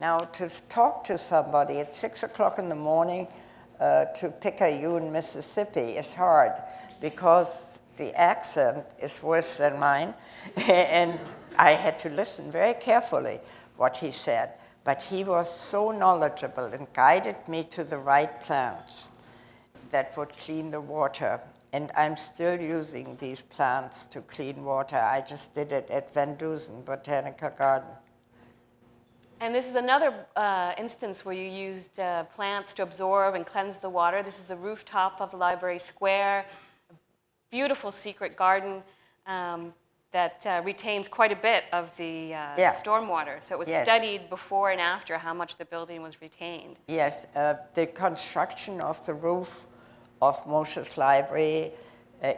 Now, to talk to somebody at 6 o'clock in the morning to Picayune, Mississippi is hard because the accent is worse than mine, and I had to listen very carefully what he said. But he was so knowledgeable and guided me to the right plants that would clean the water. And I'm still using these plants to clean water. I just did it at Van Dusen Botanical Garden. And this is another instance where you used plants to absorb and cleanse the water. This is the rooftop of the library square, a beautiful secret garden that retains quite a bit of the stormwater. So it was studied before and after how much the building was retained. Yes, the construction of the roof of Moshe's library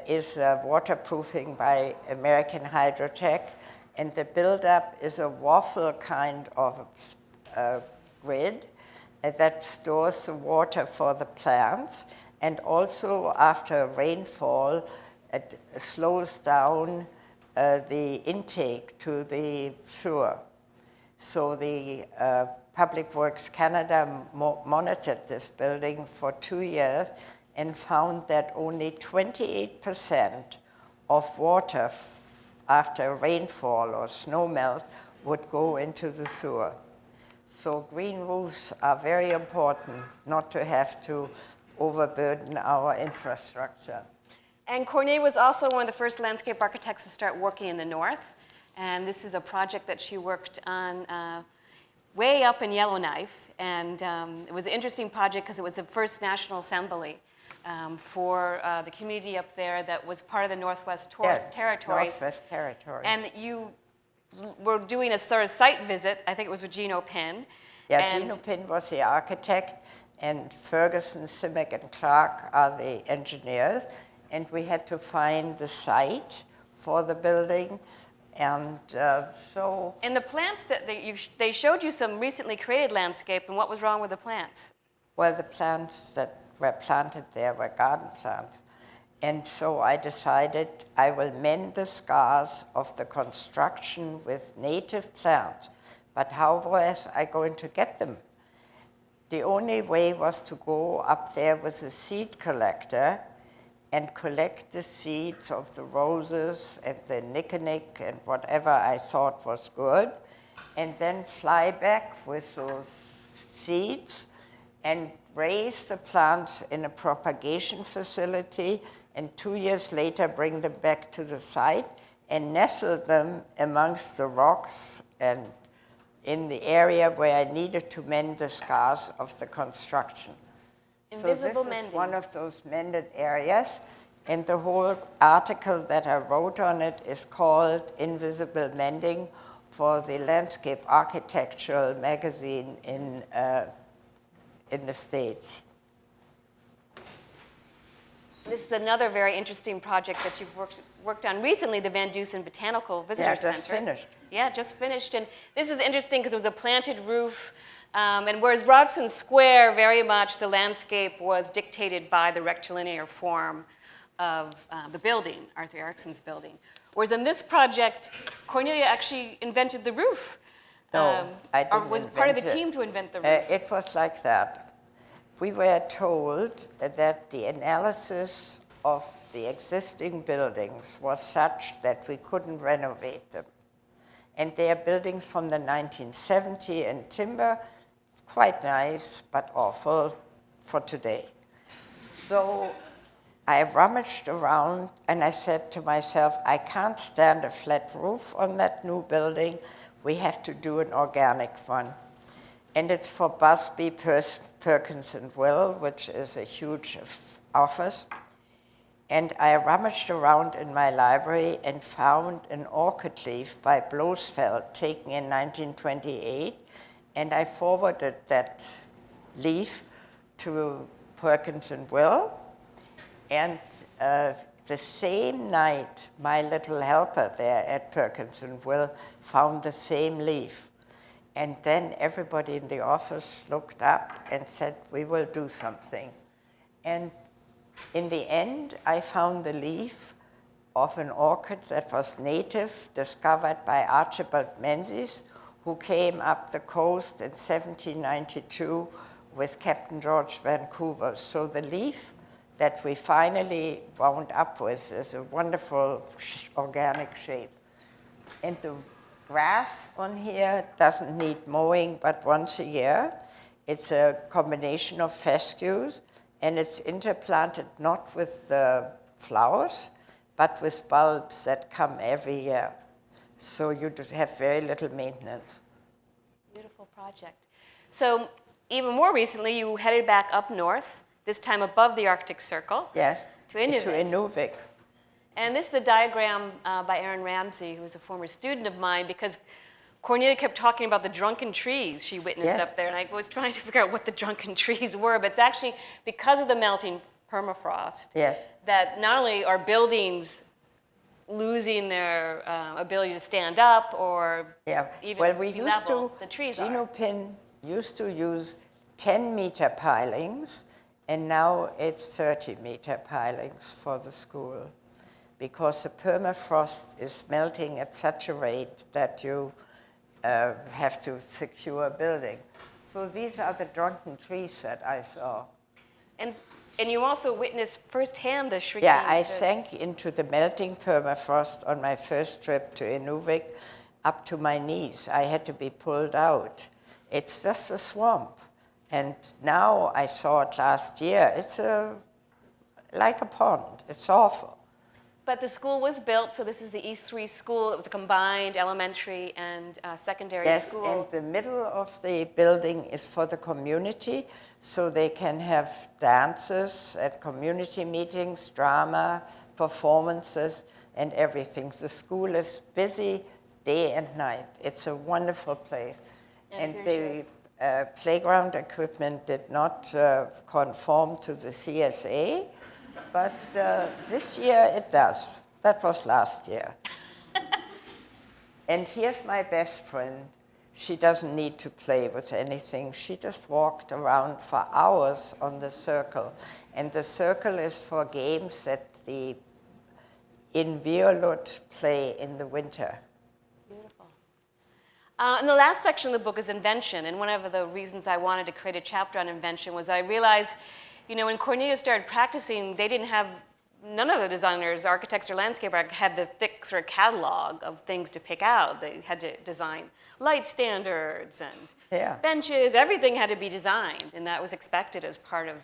is waterproofing by American Hydrotech. And the buildup is a waffle kind of grid that stores the water for the plants. And also after rainfall, it slows down the intake to the sewer. So the Public Works Canada monitored this building for 2 years and found that only 28% of water after rainfall or snow melt would go into the sewer. So green roofs are very important, not to have to overburden our infrastructure. And Cornelia was also one of the first landscape architects to start working in the north. And this is a project that she worked on way up in Yellowknife. And it was an interesting project because it was the first National Assembly for the community up there that was part of the Northwest Territories. Northwest Territories. And you were doing a sort of site visit, I think it was with Gino Pinn. Yeah, Gino Pinn was the architect, and Ferguson, Simic, and Clark are the engineers. And we had to find the site for the building. And so... And the plants that they showed you some recently created landscape, and what was wrong with the plants? Well, the plants that were planted there were garden plants. And so I decided I will mend the scars of the construction with native plants. But how was I going to get them? The only way was to go up there with a seed collector and collect the seeds of the roses and the nickinick and whatever I thought was good, and then fly back with those seeds and raise the plants in a propagation facility, and 2 years later bring them back to the site and nestle them amongst the rocks and in the area where I needed to mend the scars of the construction. Invisible so this mending. is one of those mended areas, and the whole article that I wrote on it is called Invisible Mending for the Landscape Architectural magazine in the States. This is another very interesting project that you've worked on recently, the Van Dusen Botanical Visitor Center. Yeah, just finished. Yeah, just finished. And this is interesting because it was a planted roof. And whereas Robson Square, very much the landscape was dictated by the rectilinear form of the building, Arthur Erickson's building. Whereas in this project, Cornelia actually invented the roof. No, I didn't or was part of the team to invent the roof. It was like that. We were told that the analysis of the existing buildings was such that we couldn't renovate them. And they are buildings from the 1970s and timber, quite nice, but awful for today. So I rummaged around and I said to myself, I can't stand a flat roof on that new building. We have to do an organic one. And it's for Busby, Perkins, and Will, which is a huge office. And I rummaged around in my library and found an orchid leaf by Bloesfeld, taken in 1928. And I forwarded that leaf to Perkins and Will. And the same night, my little helper there at Perkins and Will found the same leaf. And then everybody in the office looked up and said, we will do something. And in the end, I found the leaf of an orchid that was native, discovered by Archibald Menzies, who came up the coast in 1792 with Captain George Vancouver. So the leaf that we finally wound up with is a wonderful organic shape. And the grass on here doesn't need mowing but once a year. It's a combination of fescues, and it's interplanted not with flowers, but with bulbs that come every year. So you have very little maintenance. Beautiful project. So even more recently, you headed back up north, this time above the Arctic Circle. Yes, to Inuvik. To Inuvik. And this is a diagram by Erin Ramsey, who was a former student of mine, because Cornelia kept talking about the drunken trees she witnessed Yes. up there, and I was trying to figure out what the drunken trees were, but it's actually because of the melting permafrost Yes. that not only are buildings losing their ability to stand up or Yeah. even Well, we level, used to, the trees Gino are. Pin used to use 10-meter pilings, and now it's 30-meter pilings for the school, because the permafrost is melting at such a rate that you have to secure a building. So these are the drunken trees that I saw. And you also witnessed firsthand the shrinking. Yeah, I sank into the melting permafrost on my first trip to Inuvik up to my knees. I had to be pulled out. It's just a swamp. And now I saw it last year. It's like a pond. It's awful. But the school was built, so this is the East 3 school. It was a combined elementary and secondary school. Yes, and the middle of the building is for the community, so they can have dances at community meetings, drama, performances, and everything. The school is busy day and night. It's a wonderful place. And the playground equipment did not conform to the CSA, but this year it does. That was last year. And here's my best friend. She doesn't need to play with anything. She just walked around for hours on the circle. And the circle is for games that the Inviolate play in the winter. Beautiful. And the last section of the book is invention. And one of the reasons I wanted to create a chapter on invention was I realized, you know, when Cornelia started practicing, they didn't have, none of the designers, architects or landscape architects, had the thick sort of catalog of things to pick out. They had to design light standards and benches. Everything had to be designed, and that was expected as part of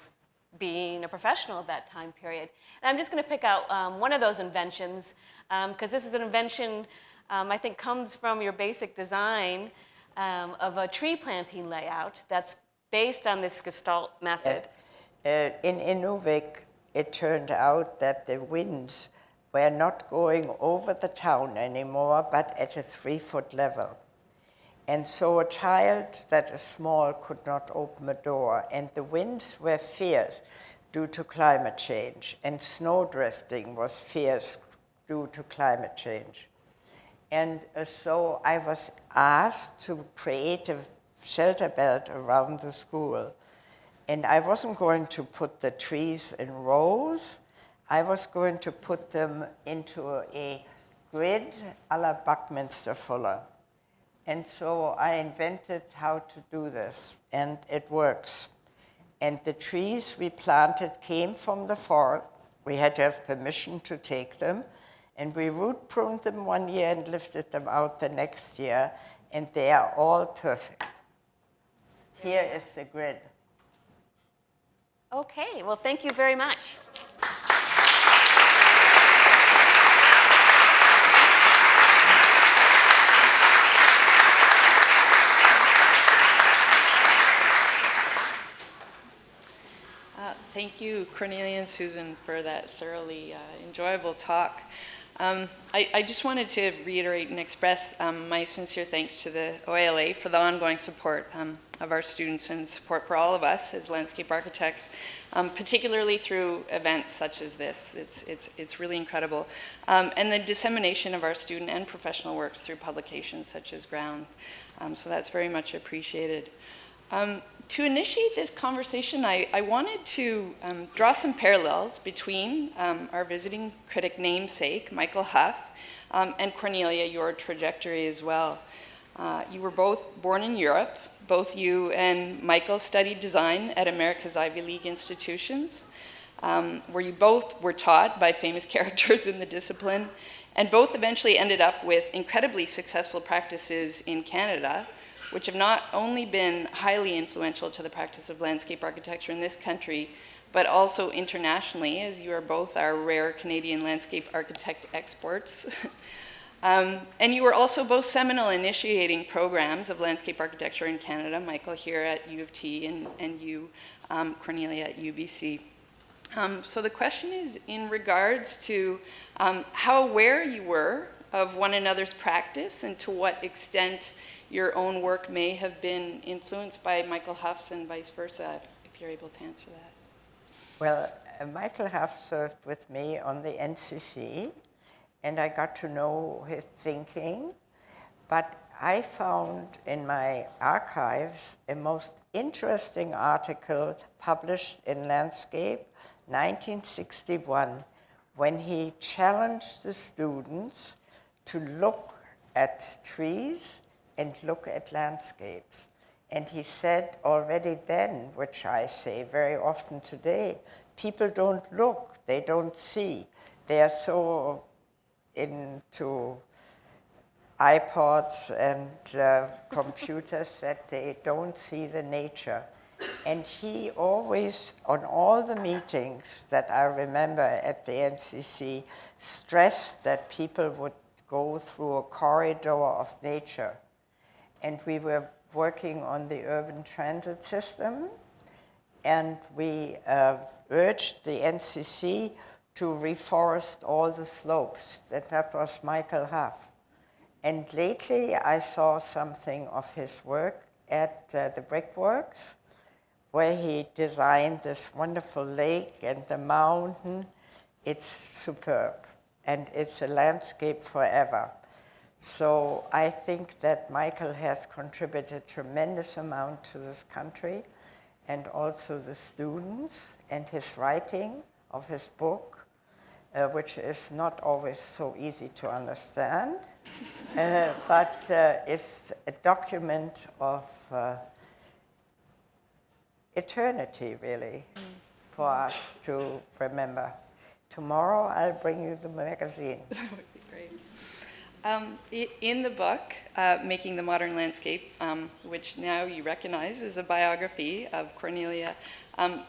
being a professional at that time period. And I'm just going to pick out one of those inventions, because this is an invention I think comes from your basic design of a tree planting layout that's based on this Gestalt method. Yes. In Inuvik, it turned out that the winds were not going over the town anymore, but at a 3-foot level. And so a child that is small could not open a door, and the winds were fierce due to climate change, and snow drifting was fierce due to climate change. And so I was asked to create a shelter belt around the school. And I wasn't going to put the trees in rows. I was going to put them into a grid a la Buckminster Fuller. And so I invented how to do this, and it works. And the trees we planted came from the forest. We had to have permission to take them. And we root pruned them one year and lifted them out the next year. And they are all perfect. Here is the grid. Okay, well, thank you very much. Thank you, Cornelia and Susan, for that thoroughly enjoyable talk. I just wanted to reiterate and express my sincere thanks to the OALA for the ongoing support of our students and support for all of us as landscape architects, particularly through events such as this. It's really incredible. And the dissemination of our student and professional works through publications such as Ground. So that's very much appreciated. To initiate this conversation, I wanted to draw some parallels between our visiting critic namesake, Michael Hough, and Cornelia, your trajectory as well. You were both born in Europe. Both you and Michael studied design at America's Ivy League institutions, where you both were taught by famous characters in the discipline, and both eventually ended up with incredibly successful practices in Canada, which have not only been highly influential to the practice of landscape architecture in this country, but also internationally, as you are both our rare Canadian landscape architect exports. And you were also both seminal in initiating programs of landscape architecture in Canada, Michael here at U of T and you, Cornelia, at UBC. So the question is in regards to how aware you were of one another's practice and to what extent your own work may have been influenced by Michael Hough's and vice versa, if you're able to answer that. Well, Michael Hough served with me on the NCC, and I got to know his thinking, but I found in my archives a most interesting article published in Landscape, 1961, when he challenged the students to look at trees and look at landscapes. And he said already then, which I say very often today, people don't look, they don't see. They are so into iPods and computers that they don't see the nature. And he always, on all the meetings that I remember at the NCC, stressed that people would go through a corridor of nature. And we were working on the urban transit system, and we urged the NCC to reforest all the slopes. That was Michael Hough. And lately I saw something of his work at the Brickworks, where he designed this wonderful lake and the mountain. It's superb, and it's a landscape forever. So I think that Michael has contributed a tremendous amount to this country, and also the students, and his writing of his book, which is not always so easy to understand, but it's a document of eternity, really, for us to remember. Tomorrow I'll bring you the magazine. That would be great. In the book, Making the Modern Landscape, which now you recognize as a biography of Cornelia,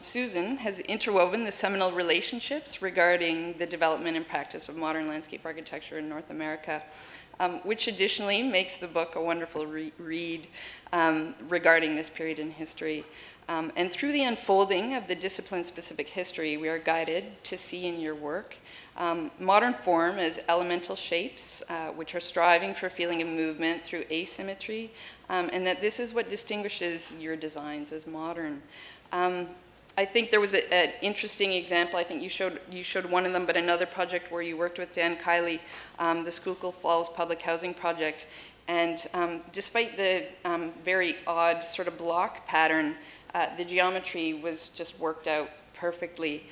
Susan has interwoven the seminal relationships regarding the development and practice of modern landscape architecture in North America, which additionally makes the book a wonderful read regarding this period in history. And through the unfolding of the discipline-specific history, we are guided to see in your work modern form as elemental shapes, which are striving for a feeling of movement through asymmetry, and that this is what distinguishes your designs as modern. I think there was an interesting example. I think you showed one of them, but another project where you worked with Dan Kiley, the Schuylkill Falls Public Housing Project. And despite the very odd sort of block pattern, the geometry was just worked out perfectly.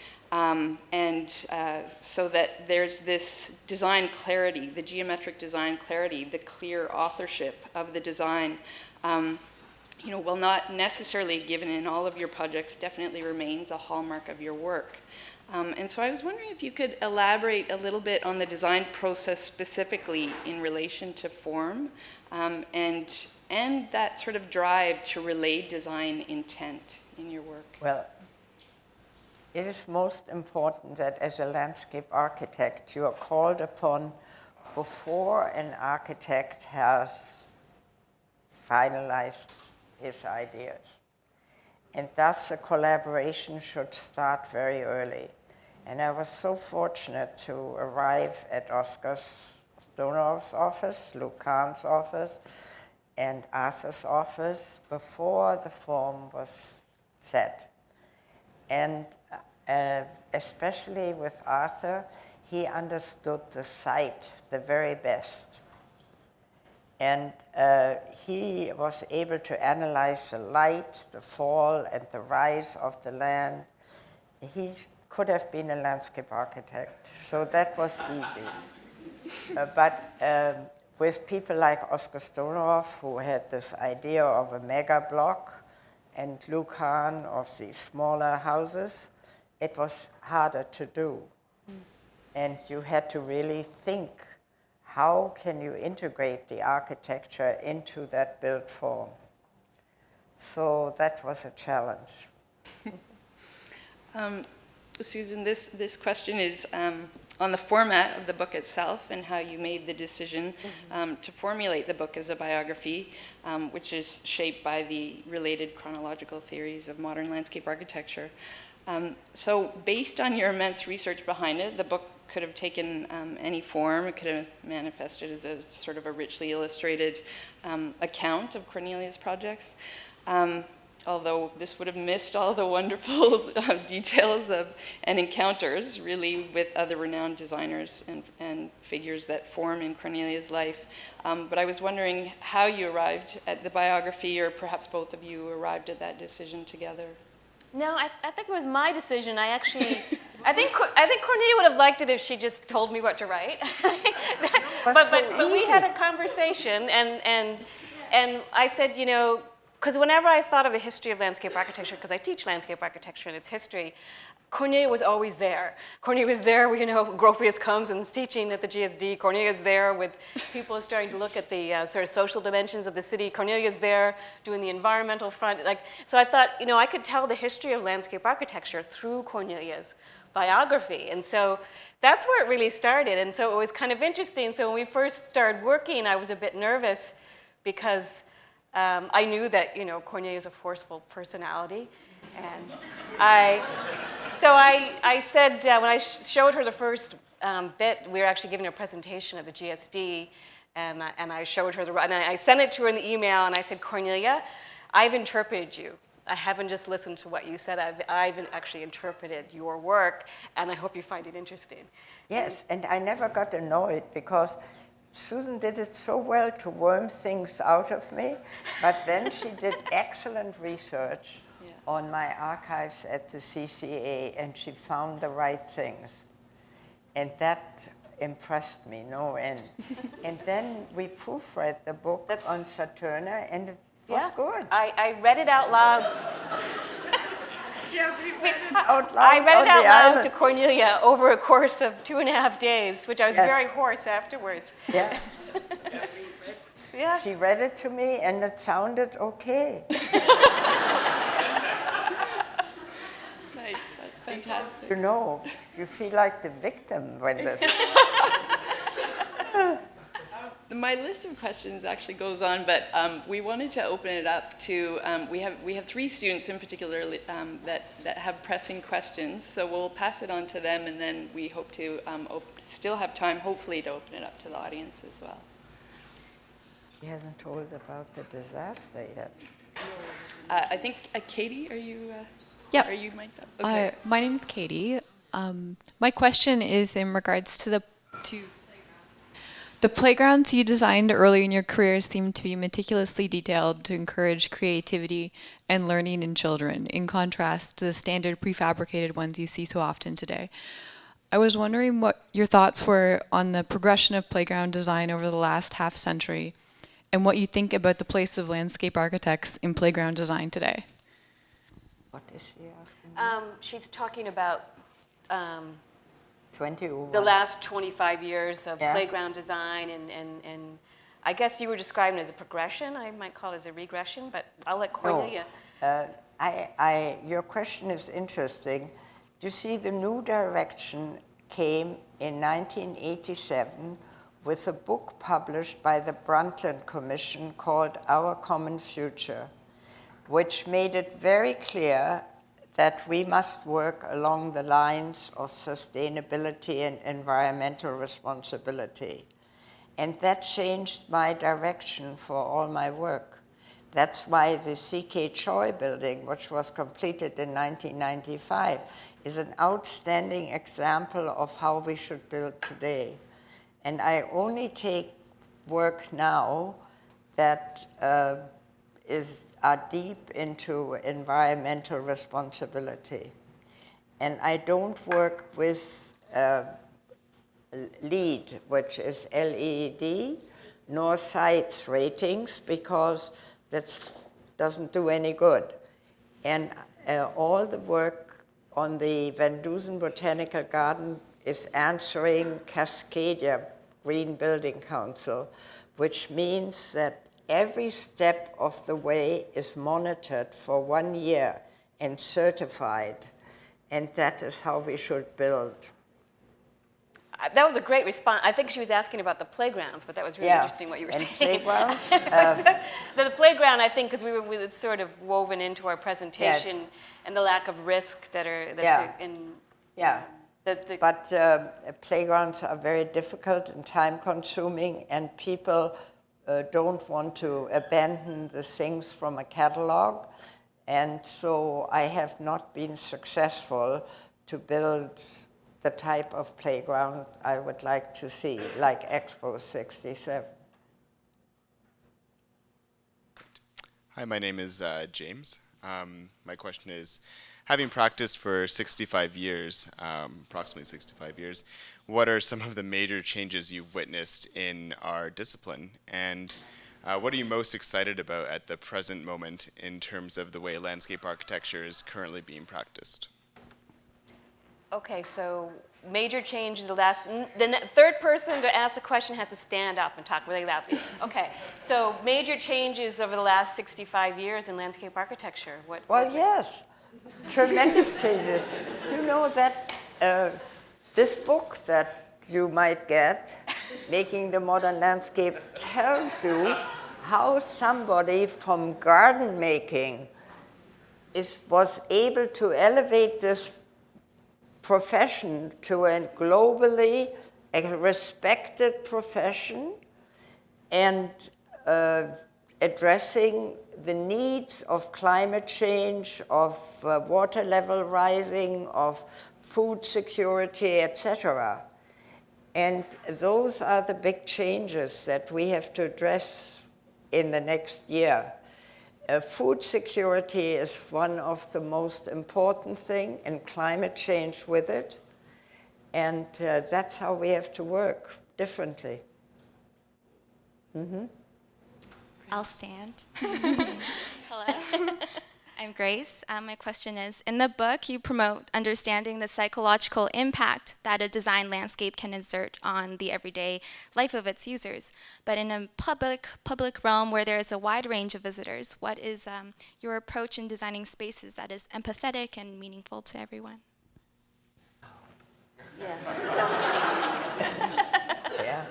So that there's this design clarity, the geometric design clarity, the clear authorship of the design, while not necessarily given in all of your projects, definitely remains a hallmark of your work. And so I was wondering if you could elaborate a little bit on the design process specifically in relation to form, and that sort of drive to relay design intent in your work. Well, it is most important that as a landscape architect, you are called upon before an architect has finalized his ideas. and thus the collaboration should start very early. And I was so fortunate to arrive at Oscar Stonehoff's office, Luke Hahn's office, and Arthur's office before the form was set. And especially with Arthur, he understood the site the very best. And he was able to analyze the light, the fall, and the rise of the land. He could have been a landscape architect, so that was easy. But with people like Oscar Stonehoff, who had this idea of a mega block, and Luke Hahn of the smaller houses, it was harder to do. And you had to really think, how can you integrate the architecture into that built form? So that was a challenge. Susan, this question is on the format of the book itself and how you made the decision to formulate the book as a biography, which is shaped by the related chronological theories of modern landscape architecture. So based on your immense research behind it, the book could have taken any form. It could have manifested as a sort of a richly illustrated account of Cornelia's projects. Although this would have missed all the wonderful details and encounters, really, with other renowned designers and figures that form in Cornelia's life. But I was wondering how you arrived at the biography, or perhaps both of you arrived at that decision together. No, I think it was my decision. I think Cornelia would have liked it if she just told me what to write. but we had a conversation, and I said, you know, because whenever I thought of the history of landscape architecture, because I teach landscape architecture and its history, Cornelia was always there. Cornelia was there, you know, Gropius comes and is teaching at the GSD. Cornelia's there with people starting to look at the sort of social dimensions of the city. Cornelia's there doing the environmental front. So I thought, you know, I could tell the history of landscape architecture through Cornelia's biography. And so that's where it really started. And so it was kind of interesting. So when we first started working, I was a bit nervous because I knew that, you know, Cornelia is a forceful personality. And I said, when I showed her the first bit, we were actually giving a presentation at the GSD, and I showed her and I sent it to her in the email, and I said, Cornelia, I've interpreted you. I haven't just listened to what you said, I've actually interpreted your work, and I hope you find it interesting. Yes, and I never got annoyed because Susan did it so well to worm things out of me, but then she did excellent research on my archives at the CCA, and she found the right things. And that impressed me no end. And then we proofread the book on Saturna, and it was good. I read it out loud. I read it out loud to Cornelia over a course of 2.5 days, which I was very hoarse afterwards. Yeah. She read it to me, and it sounded okay. Nice, that's fantastic. You know, you feel like the victim when this. My list of questions actually goes on, but we wanted to open it up to, we have 3 students in particular that have pressing questions, so we'll pass it on to them, and then we hope to still have time, hopefully, to open it up to the audience as well. He hasn't told about the disaster yet. I think, Katie, are you? Yep. Are you mic'd up? Okay. My name is Katie. My question is in regards to the playgrounds you designed early in your career seem to be meticulously detailed to encourage creativity and learning in children, in contrast to the standard prefabricated ones you see so often today. I was wondering what your thoughts were on the progression of playground design over the last half century, and what you think about the place of landscape architects in playground design today. What is she asking? She's talking about 21. the last 25 years of playground design, and I guess you were describing it as a progression. I might call it as a regression, but I'll let Cornelia. No, your question is interesting. You see, the new direction came in 1987 with a book published by the Brundtland Commission called Our Common Future. which made it very clear that we must work along the lines of sustainability and environmental responsibility. And that changed my direction for all my work. That's why the C.K. Choi building, which was completed in 1995, is an outstanding example of how we should build today. And I only take work now that are deep into environmental responsibility. And I don't work with LEED, which is L-E-E-D, nor CITES ratings, because that doesn't do any good. And all the work on the Van Dusen Botanical Garden is answering Cascadia Green Building Council, which means that every step of the way is monitored for 1 year and certified. And that is how we should build. That was a great response. I think she was asking about the playgrounds, but that was really interesting what you were and saying. Playgrounds, the playground, I think, because it's sort of woven into our presentation, yes. And the lack of risk that's in. Yeah. But playgrounds are very difficult and time-consuming, and people don't want to abandon the things from a catalog. And so I have not been successful to build the type of playground I would like to see, like Expo 67. Hi, my name is James. My question is, having practiced for 65 years, approximately 65 years, what are some of the major changes you've witnessed in our discipline? And what are you most excited about at the present moment in terms of the way landscape architecture is currently being practiced? Okay, so major changes, the third person to ask the question has to stand up and talk really loudly. Okay, so major changes over the last 65 years in landscape architecture. Well, yes, tremendous changes. Do you know that this book that you might get, Making the Modern Landscape, tells you how somebody from garden making was able to elevate this profession to a globally respected profession and addressing the needs of climate change, of water level rising, of food security, etc. And those are the big changes that we have to address in the next year. Food security is one of the most important things, and climate change with it. And that's how we have to work differently. Mm-hmm. I'll stand. Hello. I'm Grace. My question is, in the book, you promote understanding the psychological impact that a design landscape can exert on the everyday life of its users. But in a public realm where there is a wide range of visitors, what is your approach in designing spaces that is empathetic and meaningful to everyone? Yeah. Yeah.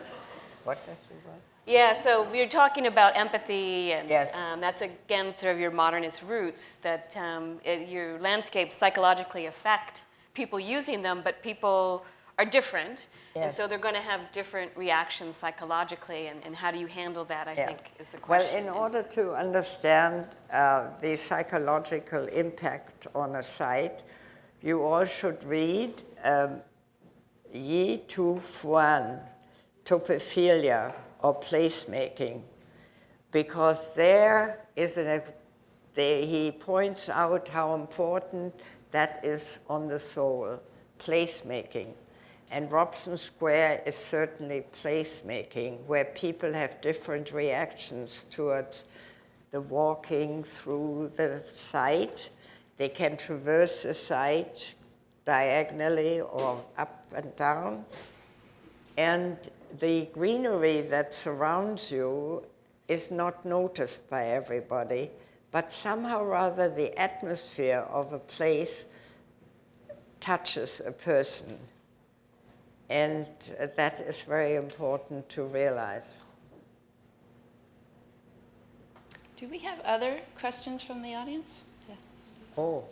What does she want? Yeah, so we're talking about empathy, and yes. That's again sort of your modernist roots, that your landscapes psychologically affect people using them, but people are different, and so they're going to have different reactions psychologically, and how do you handle that, I think, is the question. Well, in order to understand the psychological impact on a site, you all should read Yi Tu Fuan, Topophilia, or placemaking, because there is he points out how important that is on the soul, placemaking. And Robson Square is certainly placemaking, where people have different reactions towards the walking through the site. They can traverse the site diagonally or up and down. And the greenery that surrounds you is not noticed by everybody, but somehow rather the atmosphere of a place touches a person. And that is very important to realize. Do we have other questions from the audience? Yeah. Oh,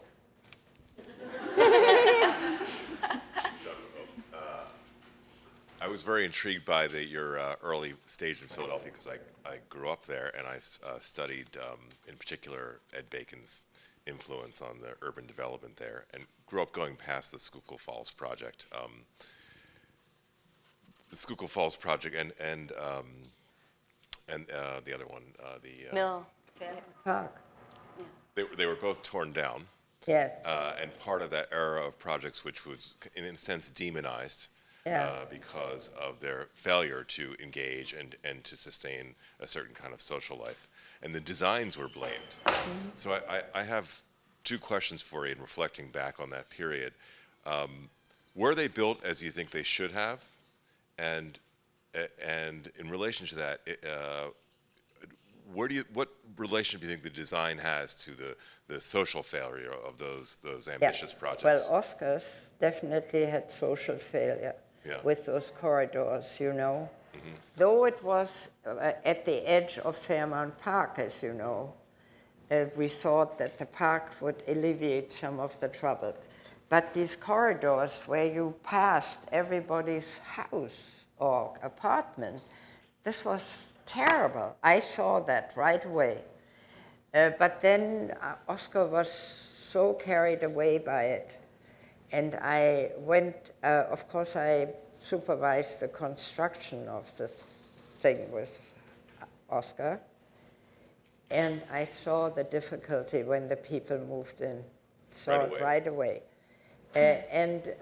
I was very intrigued by your early stage in Philadelphia because I grew up there and I've studied, in particular, Ed Bacon's influence on the urban development there, and grew up going past the Schuylkill Falls project. The Schuylkill Falls project and the other one, Mill. Park. they were both torn down. Yes. And part of that era of projects, which was in a sense demonized, because of their failure to engage and to sustain a certain kind of social life. And the designs were blamed. Mm-hmm. So I have two questions for you in reflecting back on that period. Were they built as you think they should have? And in relation to that, what relationship do you think the design has to the social failure of those ambitious projects? Well, Oscars definitely had social failure with those corridors, you know. Mm-hmm. Though it was at the edge of Fairmount Park, as you know, we thought that the park would alleviate some of the troubles. But these corridors where you passed everybody's house or apartment, this was terrible. I saw that right away. But then Oscar was so carried away by it. And I went, of course, I supervised the construction of this thing with Oscar. And I saw the difficulty when the people moved in. Saw it right away.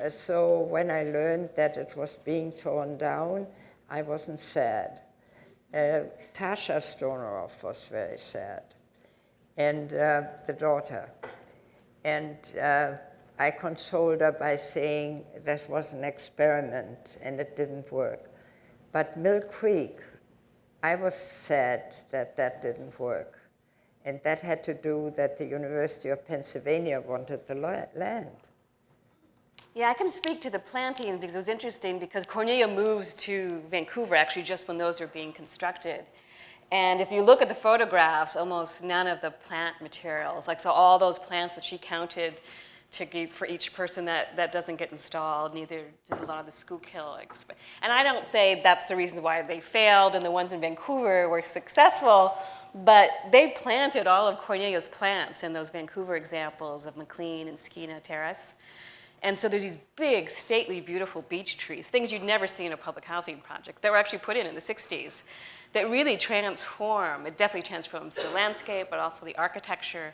So when I learned that it was being torn down, I wasn't sad. Tasha Stoneroff was very sad, and the daughter. And I consoled her by saying that was an experiment and it didn't work. But Mill Creek, I was sad that that didn't work. And that had to do that the University of Pennsylvania wanted the land. Yeah, I can speak to the planting because it was interesting because Cornelia moves to Vancouver actually just when those are being constructed. And if you look at the photographs, almost none of the plant materials, like so all those plants that she counted to give for each person that doesn't get installed, neither does a lot of the Schuylkill. And I don't say that's the reason why they failed and the ones in Vancouver were successful, but they planted all of Cornelia's plants in those Vancouver examples of McLean and Skeena Terrace. And so there's these big, stately, beautiful beech trees, things you'd never see in a public housing project that were actually put in the 60s that really transform, it definitely transforms the landscape, but also the architecture,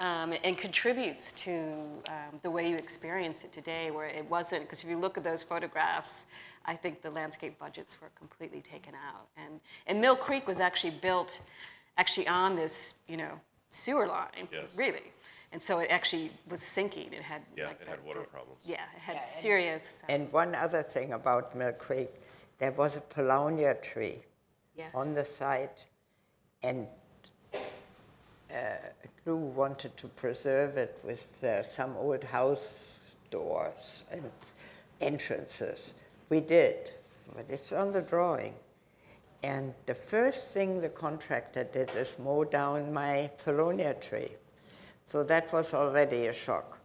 and contributes to the way you experience it today, where it wasn't, because if you look at those photographs, I think the landscape budgets were completely taken out. And Mill Creek was actually built on this, sewer line, really. And so it actually was sinking. It had it had water problems. Yeah, it had serious. And one other thing about Mill Creek, there was a paulownia tree on the site, and Lou wanted to preserve it with some old house doors and entrances. We did, but it's on the drawing. And the first thing the contractor did is mow down my paulownia tree. So that was already a shock.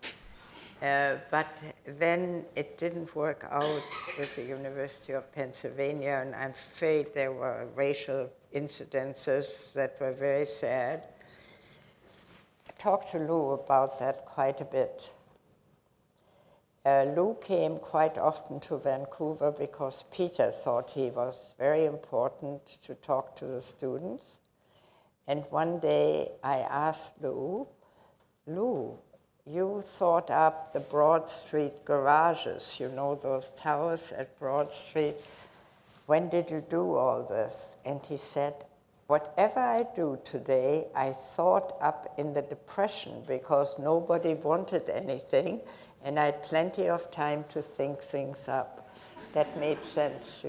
But then it didn't work out with the University of Pennsylvania, and I'm afraid there were racial incidences that were very sad. I talked to Lou about that quite a bit. Lou came quite often to Vancouver because Peter thought he was very important to talk to the students. And one day I asked Lou, you thought up the Broad Street garages, those towers at Broad Street. When did you do all this? And he said, whatever I do today, I thought up in the Depression because nobody wanted anything, and I had plenty of time to think things up. That made sense,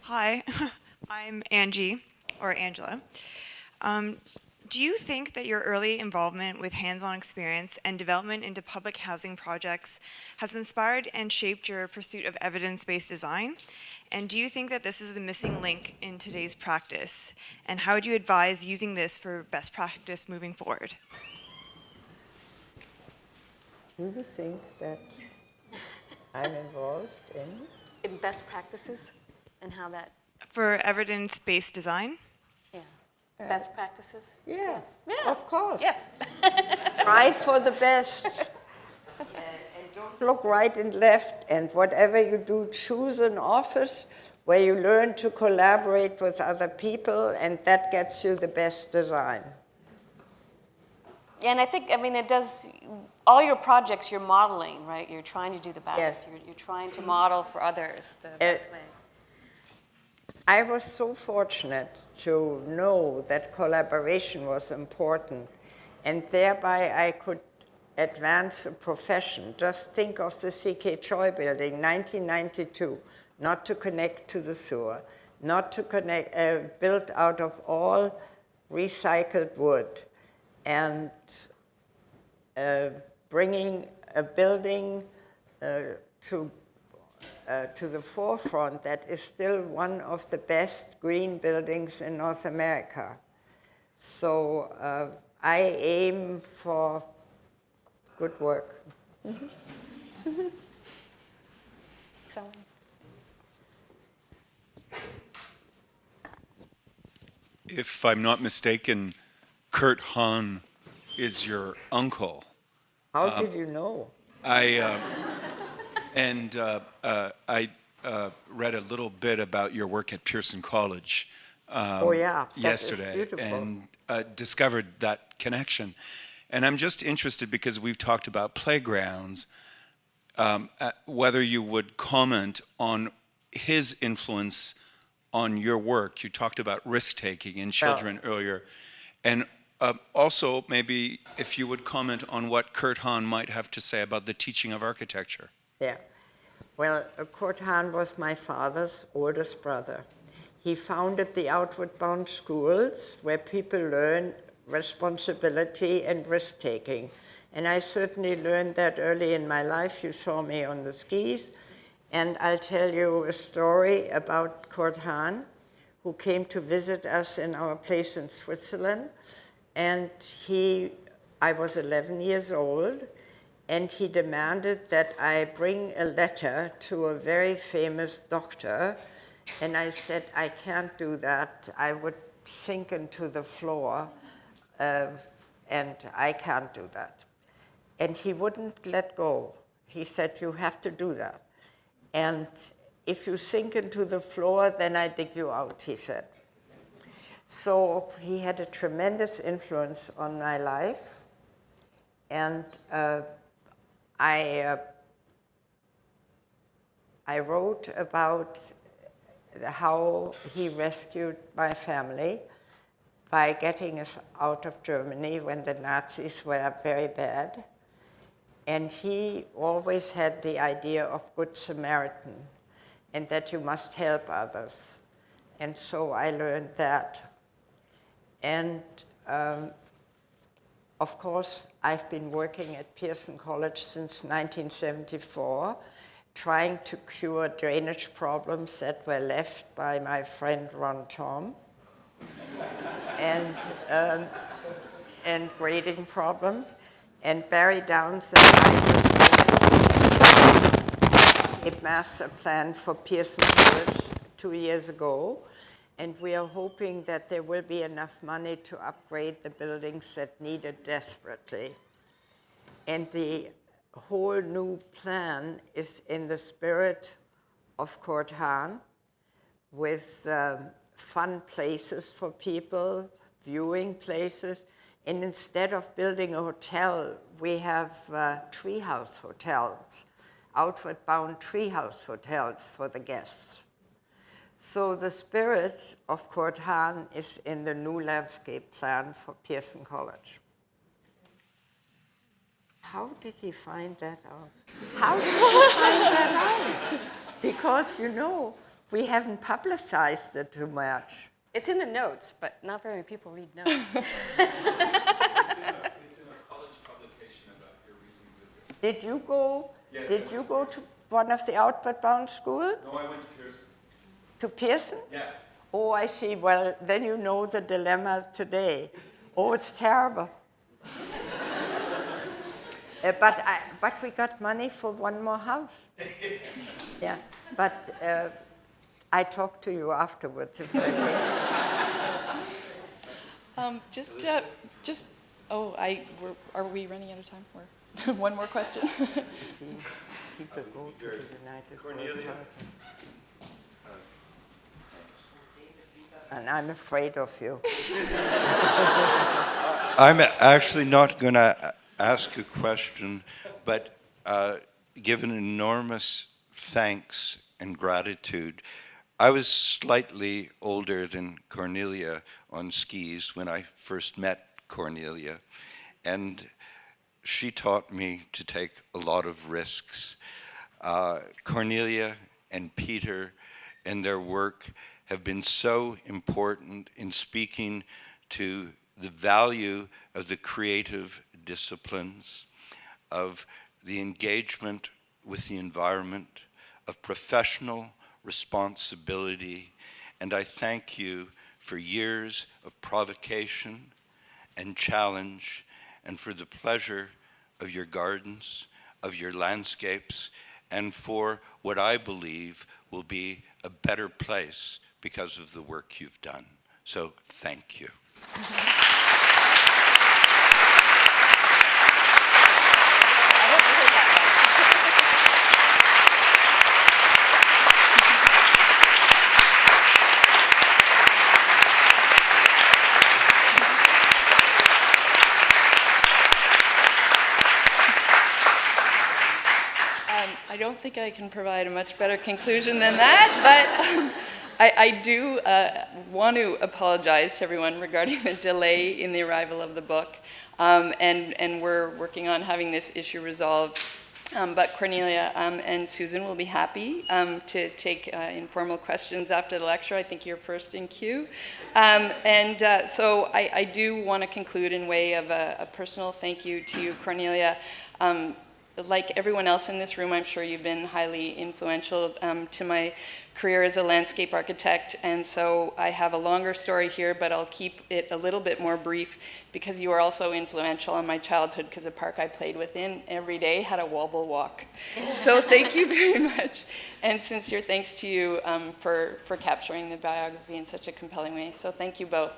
Hi, I'm Angie, or Angela. Do you think that your early involvement with hands-on experience and development into public housing projects has inspired and shaped your pursuit of evidence-based design? And do you think that this is the missing link in today's practice? And how would you advise using this for best practice moving forward? Do you think that I'm involved in best practices and how that, For evidence-based design? best practices? Yeah, Yeah. of course. Yes. Strive for the best. And don't look right and left. And whatever you do, choose an office where you learn to collaborate with other people, and that gets you the best design. And I think, it does, all your projects you're modeling, right? You're trying to do the best. Yes. You're trying to model for others the best way. I was so fortunate to know that collaboration was important, and thereby I could advance a profession. Just think of the C.K. Choi building, 1992, not to connect to the sewer, not to connect, built out of all recycled wood, and bringing a building to the forefront that is still one of the best green buildings in North America. So I aim for good work. Someone? If I'm not mistaken, Kurt Hahn is your uncle. How did you know? I read a little bit about your work at Pearson College yesterday, and discovered that connection. And I'm just interested, because we've talked about playgrounds, whether you would comment on his influence on your work. You talked about risk-taking in children earlier. And also, maybe if you would comment on what Kurt Hahn might have to say about the teaching of architecture. Yeah. Well, Kurt Hahn was my father's oldest brother. He founded the Outward Bound schools, where people learn responsibility and risk-taking. And I certainly learned that early in my life. You saw me on the skis. And I'll tell you a story about Kurt Hahn, who came to visit us in our place in Switzerland. And I was 11 years old, and he demanded that I bring a letter to a very famous doctor. And I said, I can't do that. I would sink into the floor, and I can't do that. And he wouldn't let go. He said, you have to do that. And if you sink into the floor, then I dig you out, he said. So he had a tremendous influence on my life. And I wrote about how he rescued my family by getting us out of Germany when the Nazis were very bad. And he always had the idea of Good Samaritan, and that you must help others. And so I learned that. And of course, I've been working at Pearson College since 1974, trying to cure drainage problems that were left by my friend Ron Tom, and grading problems. And Barry Downs and I just a master plan for Pearson College 2 years ago. And we are hoping that there will be enough money to upgrade the buildings that need it desperately. And the whole new plan is in the spirit of Kurt Hahn, with fun places for people, viewing places. And instead of building a hotel, we have treehouse hotels, outward bound treehouse hotels for the guests. So the spirit of Kurt Hahn is in the new landscape plan for Pearson College. How did he find that out? How did he find that out? Because, you know, we haven't publicized it too much. It's in the notes, but not very many people read notes. It's in a college publication about your recent visit. Did you go? Yes, Did you go to one of the outward bound schools? No, I went to Pearson. To Pearson? Yeah. Oh, I see. Well, then you know the dilemma today. Oh, it's terrible. But we got money for one more house. Yeah, but I talked to you afterwards. If I may. Are we running out of time? Or one more question? People go to the United Cornelia. And I'm afraid of you. I'm actually not going to ask a question, but give an enormous thanks and gratitude. I was slightly older than Cornelia on skis when I first met Cornelia, and she taught me to take a lot of risks. Cornelia and Peter and their work have been so important in speaking to the value of the creative disciplines, of the engagement with the environment, of professional responsibility, and I thank you for years of provocation and challenge, and for the pleasure of your gardens, of your landscapes, and for what I believe will be a better place because of the work you've done. So thank you. I don't think I can provide a much better conclusion than that, but I do want to apologize to everyone regarding the delay in the arrival of the book, and we're working on having this issue resolved. But Cornelia and Susan will be happy to take informal questions after the lecture. I think you're first in queue. So I do want to conclude in way of a personal thank you to you, Cornelia. Like everyone else in this room, I'm sure you've been highly influential to my career as a landscape architect, and so I have a longer story here, but I'll keep it a little bit more brief because you are also influential on my childhood, because the park I played within every day had a wobble walk. So thank you very much, and sincere thanks to you for capturing the biography in such a compelling way. So thank you both.